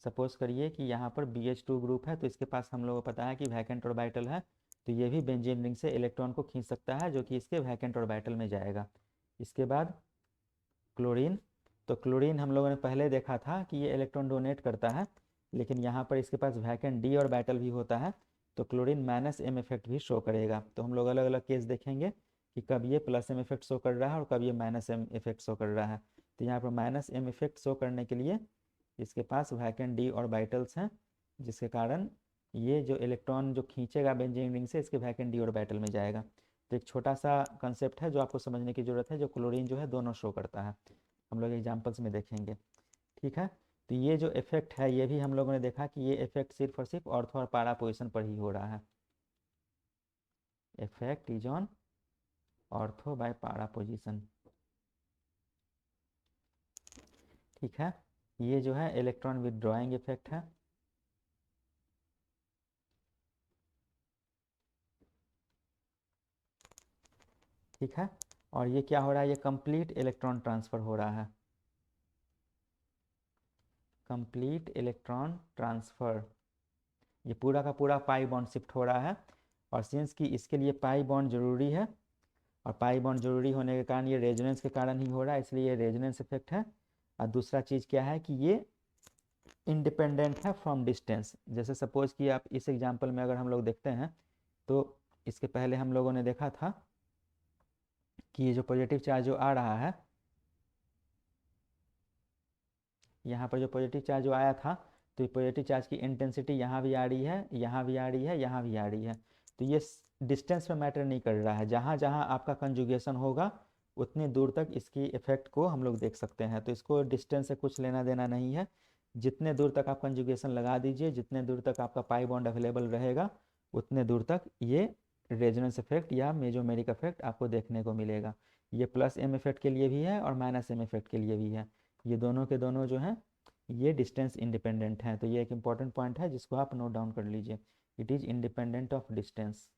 सपोज करिए कि यहाँ पर BH2 ग्रुप है, तो इसके पास हम लोगों को पता है कि वैकेंट ऑर्बिटल है, तो ये भी बेंजीन रिंग से इलेक्ट्रॉन को खींच सकता है जो कि इसके वैकेंट ऑर्बिटल में जाएगा। इसके बाद क्लोरीन, तो क्लोरीन हम लोगों ने पहले देखा था कि ये इलेक्ट्रॉन डोनेट करता है, लेकिन यहाँ पर इसके पास वैकेंट D ऑर्बिटल भी होता है, तो क्लोरीन माइनस एम इफेक्ट भी शो करेगा। तो हम लोग अलग अलग केस देखेंगे कि कब ये प्लस एम इफेक्ट शो कर रहा है और कब ये माइनस एम इफेक्ट शो कर रहा है। तो यहाँ पर माइनस एम इफेक्ट शो करने के लिए इसके पास वैकेंट D ऑर्बिटल्स हैं, जिसके कारण ये जो इलेक्ट्रॉन जो खींचेगा बेंजीन रिंग से इसके वैकेंट D ऑर्बिटल में जाएगा। तो एक छोटा सा कंसेप्ट है जो आपको समझने की ज़रूरत है, जो क्लोरीन जो है दोनों शो करता है, हम लोग एग्जाम्पल्स में देखेंगे। ठीक है, तो ये जो इफेक्ट है ये भी हम लोगों ने देखा कि ये इफेक्ट सिर्फ और सिर्फ ऑर्थो और पारा पोजिशन पर ही हो रहा है। Effect is on ortho by para position. ठीक है, ये जो है इलेक्ट्रॉन विदड्रॉइंग इफेक्ट है। ठीक है, और ये क्या हो रहा है, ये कंप्लीट इलेक्ट्रॉन ट्रांसफ़र हो रहा है, कंप्लीट इलेक्ट्रॉन ट्रांसफ़र। ये पूरा का पूरा पाई बॉन्ड शिफ्ट हो रहा है, और सिंस कि इसके लिए पाई बॉन्ड ज़रूरी है, और पाई बॉन्ड ज़रूरी होने के कारण ये रेजोनेंस के कारण ही हो रहा है, इसलिए ये रेजोनेंस इफेक्ट है। और दूसरा चीज़ क्या है कि ये इंडिपेंडेंट है फ्रॉम डिस्टेंस। जैसे सपोज कि आप इस एग्जांपल में अगर हम लोग देखते हैं तो इसके पहले हम लोगों ने देखा था कि ये जो पॉजिटिव चार्ज जो आ रहा है यहाँ पर जो पॉजिटिव चार्ज जो आया था, तो ये पॉजिटिव चार्ज की इंटेंसिटी यहाँ भी आ रही है, यहाँ भी आ रही है, यहाँ भी आ रही है। तो ये डिस्टेंस में मैटर नहीं कर रहा है, जहाँ जहाँ आपका कंजुगेशन होगा उतनी दूर तक इसकी इफेक्ट को हम लोग देख सकते हैं। तो इसको डिस्टेंस से कुछ लेना देना नहीं है, जितने दूर तक आप कंजुगेशन लगा दीजिए, जितने दूर तक आपका पाई बॉन्ड अवेलेबल रहेगा, उतने दूर तक ये रेजोनेंस इफेक्ट या मेसोमेरिक इफेक्ट आपको देखने को मिलेगा। ये प्लस एम इफेक्ट के लिए भी है और माइनस एम इफेक्ट के लिए भी है। ये दोनों के दोनों जो हैं ये डिस्टेंस इंडिपेंडेंट हैं। तो ये एक इंपॉर्टेंट पॉइंट है जिसको आप नोट डाउन कर लीजिए, it is independent of distance,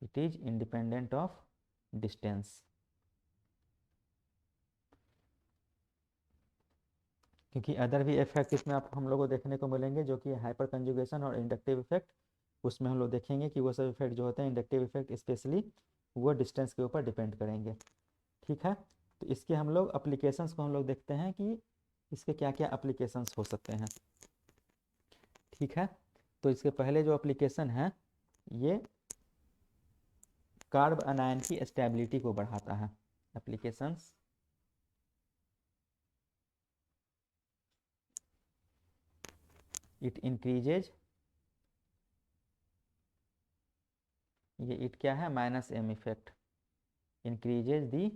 it is independent of distance. क्योंकि अदर भी इफेक्ट इसमें आप हम लोग को देखने को मिलेंगे, जो कि हाइपर कंजुगेशन और इंडक्टिव इफेक्ट, उसमें हम लोग देखेंगे कि वो सब इफेक्ट जो होते हैं इंडक्टिव इफेक्ट स्पेशली, वो डिस्टेंस के ऊपर डिपेंड करेंगे। ठीक है, तो इसके हम लोग अप्लीकेशंस को हम लोग देखते हैं कि इसके क्या क्या अप्लीकेशंस हो सकते हैं। ठीक है, तो इसके पहले जो अप्लीकेशन है ये कार्ब अनायन की स्टेबिलिटी को बढ़ाता है। एप्लीकेशंस, इट इंक्रीजेज, ये इट क्या है, minus M effect, increases the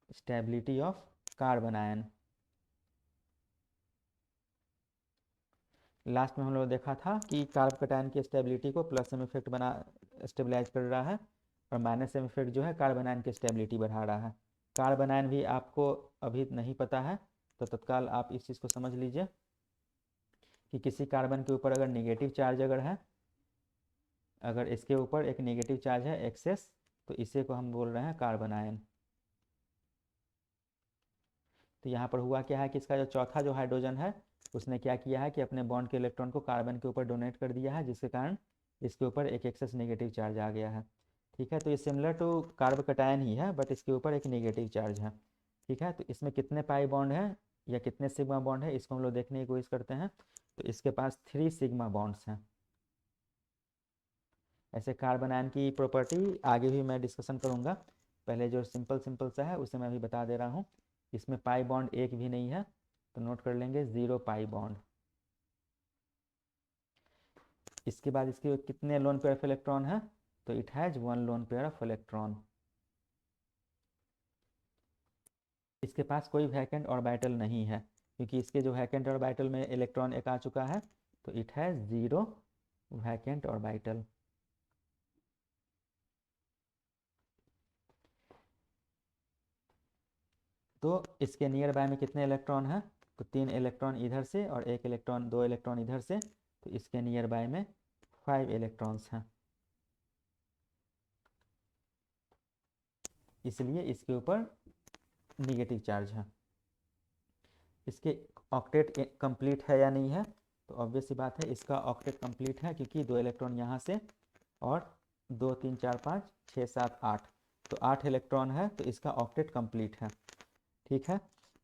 stability of carbon ion. Last में हम लोग देखा था कि कार्ब कटायन की स्टेबिलिटी को प्लस एम इफेक्ट बना स्टेबलाइज कर रहा है, और माइनस एम इफेक्ट जो है कार्बन आयन की स्टेबिलिटी बढ़ा रहा है। कार्बन आयन भी आपको अभी नहीं पता है तो तत्काल आप इस चीज़ को समझ लीजिए कि किसी कार्बन के ऊपर अगर नेगेटिव चार्ज अगर है, अगर इसके ऊपर एक नेगेटिव चार्ज है एक्सेस, तो इसे को हम बोल रहे हैं कार्बन आयन। तो यहाँ पर हुआ क्या है कि इसका जो चौथा जो हाइड्रोजन है उसने क्या किया है कि अपने बॉन्ड के इलेक्ट्रॉन को कार्बन के ऊपर डोनेट कर दिया है, जिसके कारण इसके ऊपर एक एक्सेस नेगेटिव चार्ज आ गया है। ठीक है, तो ये सिमिलर टू कार्ब कटायन ही है, बट इसके ऊपर एक नेगेटिव चार्ज है। ठीक है, तो इसमें कितने पाई बॉन्ड है या कितने सिग्मा बॉन्ड है, इसको हम लोग देखने की कोशिश करते हैं। तो इसके पास 3 सिग्मा बॉन्ड्स हैं। ऐसे कार्बन आयन की प्रॉपर्टी आगे भी मैं डिस्कशन करूँगा, पहले जो सिंपल सिंपल सा है उसे मैं अभी बता दे रहा हूँ। इसमें पाई बॉन्ड एक भी नहीं है, तो नोट कर लेंगे 0 पाई बॉन्ड। इसके बाद इसके कितने लोन पेयर ऑफ इलेक्ट्रॉन है, तो it has 1 loan pair of electron. इसके पास कोई वैकेंट ऑर्बिटल नहीं है, क्योंकि इसके जो वैकेंट ऑर्बिटल में इलेक्ट्रॉन एक आ चुका है, तो इट हैज़ 0 वैकेंट ऑर्बिटल। तो इसके नियर बाय में कितने इलेक्ट्रॉन हैं, तो 3 इलेक्ट्रॉन इधर से और 1 इलेक्ट्रॉन 2 इलेक्ट्रॉन इधर से, तो इसके नियर बाय में 5 इलेक्ट्रॉन्स हैं, इसलिए इसके ऊपर निगेटिव चार्ज है। इसके ऑक्टेट कंप्लीट है या नहीं है, तो ऑब्वियस सी बात है इसका ऑक्टेट कंप्लीट है, क्योंकि 2 इलेक्ट्रॉन यहाँ से और 2 3 4 5 6 7 8, तो 8 इलेक्ट्रॉन है, तो इसका ऑक्टेट कंप्लीट है। ठीक है,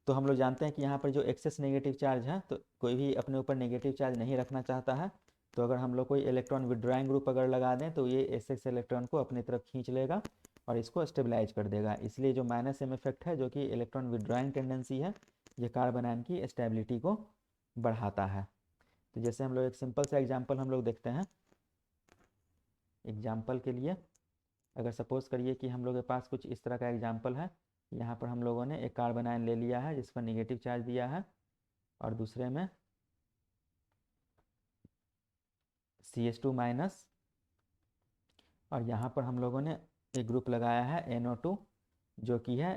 तो हम लोग जानते हैं कि यहाँ पर जो एक्सेस नेगेटिव चार्ज है, तो कोई भी अपने ऊपर नेगेटिव चार्ज नहीं रखना चाहता है, तो अगर हम लोग कोई इलेक्ट्रॉन विड्रॉइंग ग्रुप अगर लगा दें तो ये एस इलेक्ट्रॉन को अपनी तरफ खींच लेगा और इसको स्टेबलाइज कर देगा। इसलिए जो माइनस एम इफेक्ट है, जो कि इलेक्ट्रॉन विड्रॉइंग टेंडेंसी है, ये कार्बन आयन की स्टेबिलिटी को बढ़ाता है। तो जैसे हम लोग एक सिंपल सा एग्जाम्पल हम लोग देखते हैं। एग्जाम्पल के लिए अगर सपोज करिए कि हम लोग के पास कुछ इस तरह का एग्जाम्पल है, यहाँ पर हम लोगों ने एक कार्बन आयन ले लिया है जिस पर निगेटिव चार्ज दिया है, और दूसरे में CH2 माइनस, और यहाँ पर हम लोगों ने एक ग्रुप लगाया है NO2 जो कि है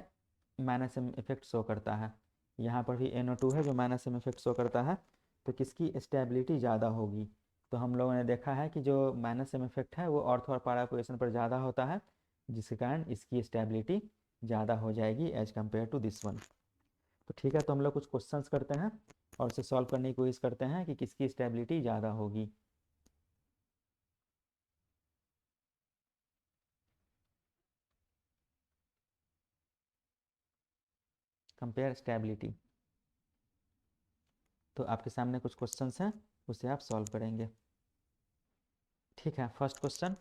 माइनस एम इफेक्ट शो करता है। यहाँ पर भी NO2 है जो माइनस एम इफेक्ट शो करता है। तो किसकी स्टेबिलिटी ज़्यादा होगी, तो हम लोगों ने देखा है कि जो माइनस एम इफेक्ट है वो ऑर्थो और पारा पोजिशन पर ज़्यादा होता है, जिसके कारण इसकी स्टेबिलिटी ज़्यादा हो जाएगी as compare to this one. तो ठीक है, तो हम लोग कुछ क्वेश्चंस करते हैं और उसे सॉल्व करने की कोशिश करते हैं कि किसकी स्टेबिलिटी ज़्यादा होगी। Compare stability. तो आपके सामने कुछ क्वेश्चंस हैं, उसे आप सॉल्व करेंगे। ठीक है, फर्स्ट क्वेश्चन,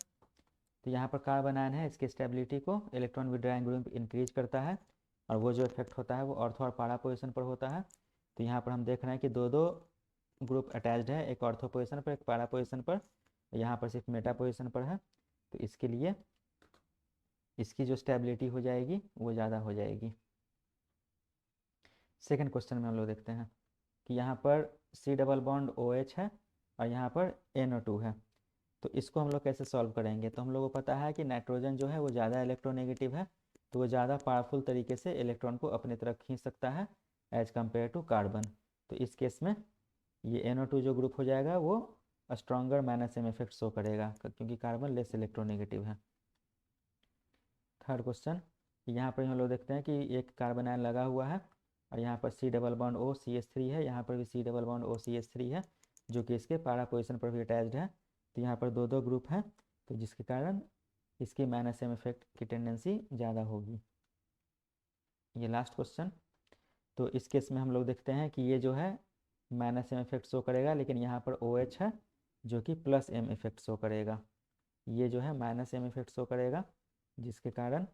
तो यहाँ पर कार्बन आयन है, इसकी स्टेबिलिटी को इलेक्ट्रॉन विड्रॉइंग ग्रुप इंक्रीज करता है, और वो जो इफेक्ट होता है वो ऑर्थो और पारा पोजिशन पर होता है। तो यहाँ पर हम देख रहे हैं कि दो दो ग्रुप अटैच्ड है, एक ऑर्थो पोजिशन पर, एक पारा पोजिशन पर, यहाँ पर सिर्फ मेटा पोजिशन पर है। तो इसके लिए इसकी जो स्टेबिलिटी हो जाएगी वो ज़्यादा हो जाएगी। सेकेंड क्वेश्चन में हम लोग देखते हैं कि यहाँ पर C डबल बॉन्ड OH है और यहाँ पर NO2 है। तो इसको हम लोग कैसे सॉल्व करेंगे? तो हम लोग को पता है कि नाइट्रोजन जो है वो ज़्यादा इलेक्ट्रोनेगेटिव है, तो वो ज़्यादा पावरफुल तरीके से इलेक्ट्रॉन को अपनी तरफ खींच सकता है एज कम्पेयर टू कार्बन। तो इस केस में ये NO2 जो ग्रुप हो जाएगा वो stronger minus M effect show करेगा, क्योंकि कार्बन लेस इलेक्ट्रोनेगेटिव है। थर्ड क्वेश्चन, यहाँ पर हम लोग देखते हैं कि एक कार्बन आयन लगा हुआ है और यहाँ पर C double bond O CH3 है, यहाँ पर भी C double bond O CH3 है, जो कि इसके पारा पोजिशन पर भी अटैच्ड है। तो यहाँ पर दो दो ग्रुप हैं, तो जिसके कारण इसकी माइनस M इफेक्ट की टेंडेंसी ज़्यादा होगी। ये लास्ट क्वेश्चन, तो इस केस में हम लोग देखते हैं कि ये जो है माइनस M इफेक्ट शो करेगा, लेकिन यहाँ पर OH है जो कि प्लस M इफेक्ट शो करेगा। ये जो है माइनस M इफेक्ट शो करेगा, जिसके कारण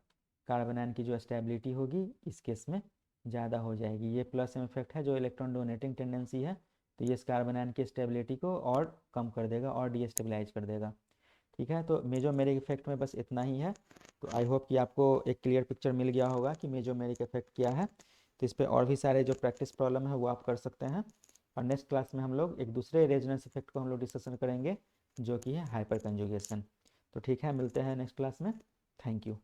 कार्बन आयन की जो स्टेबिलिटी होगी इस केस में ज़्यादा हो जाएगी। ये प्लस M इफेक्ट है जो इलेक्ट्रॉन डोनेटिंग टेंडेंसी है, तो ये इस कार्बन आयन की स्टेबिलिटी को और कम कर देगा और डीस्टेबलाइज कर देगा। ठीक है, तो मेजोमेरिक इफेक्ट में बस इतना ही है। तो आई होप कि आपको एक क्लियर पिक्चर मिल गया होगा कि मेजोमेरिक इफेक्ट क्या है। तो इस पर और भी सारे जो प्रैक्टिस प्रॉब्लम है वो आप कर सकते हैं, और नेक्स्ट क्लास में हम लोग एक दूसरे रेजोनेंस इफेक्ट को हम लोग डिस्कशन करेंगे, जो कि है हाइपर कंजुगेशन। तो ठीक है, मिलते हैं नेक्स्ट क्लास में। Thank you.